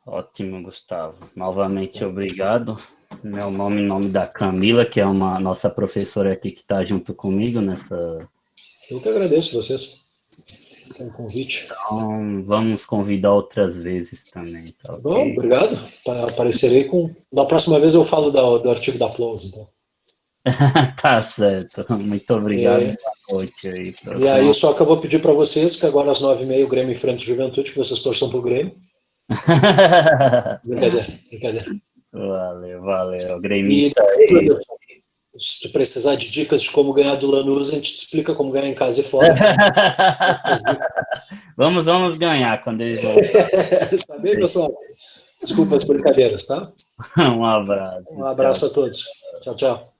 Ótimo, Gustavo. Novamente, obrigado. Meu nome, em nome da Camila, que é uma nossa professora aqui que está junto comigo nessa. Eu que agradeço vocês pelo convite. Então, vamos convidar outras vezes também, tá Bom, ok? obrigado. Aparecerei com. Da próxima vez eu falo do artigo da Close, então. Tá certo. Muito obrigado. É, Boa noite aí. e aí, só que eu vou pedir para vocês que agora às 9h30 o Grêmio enfrenta o Juventude, que vocês torçam pro Grêmio. Brincadeira, brincadeira. Valeu, valeu. E Gremista aí. se tu precisar de dicas de como ganhar do Lanús, a gente te explica como ganhar em casa e fora. Vamos ganhar quando eles voltarem. Tá bem, pessoal? Desculpa as brincadeiras, tá? Um abraço. Um abraço a todos. Tchau, tchau.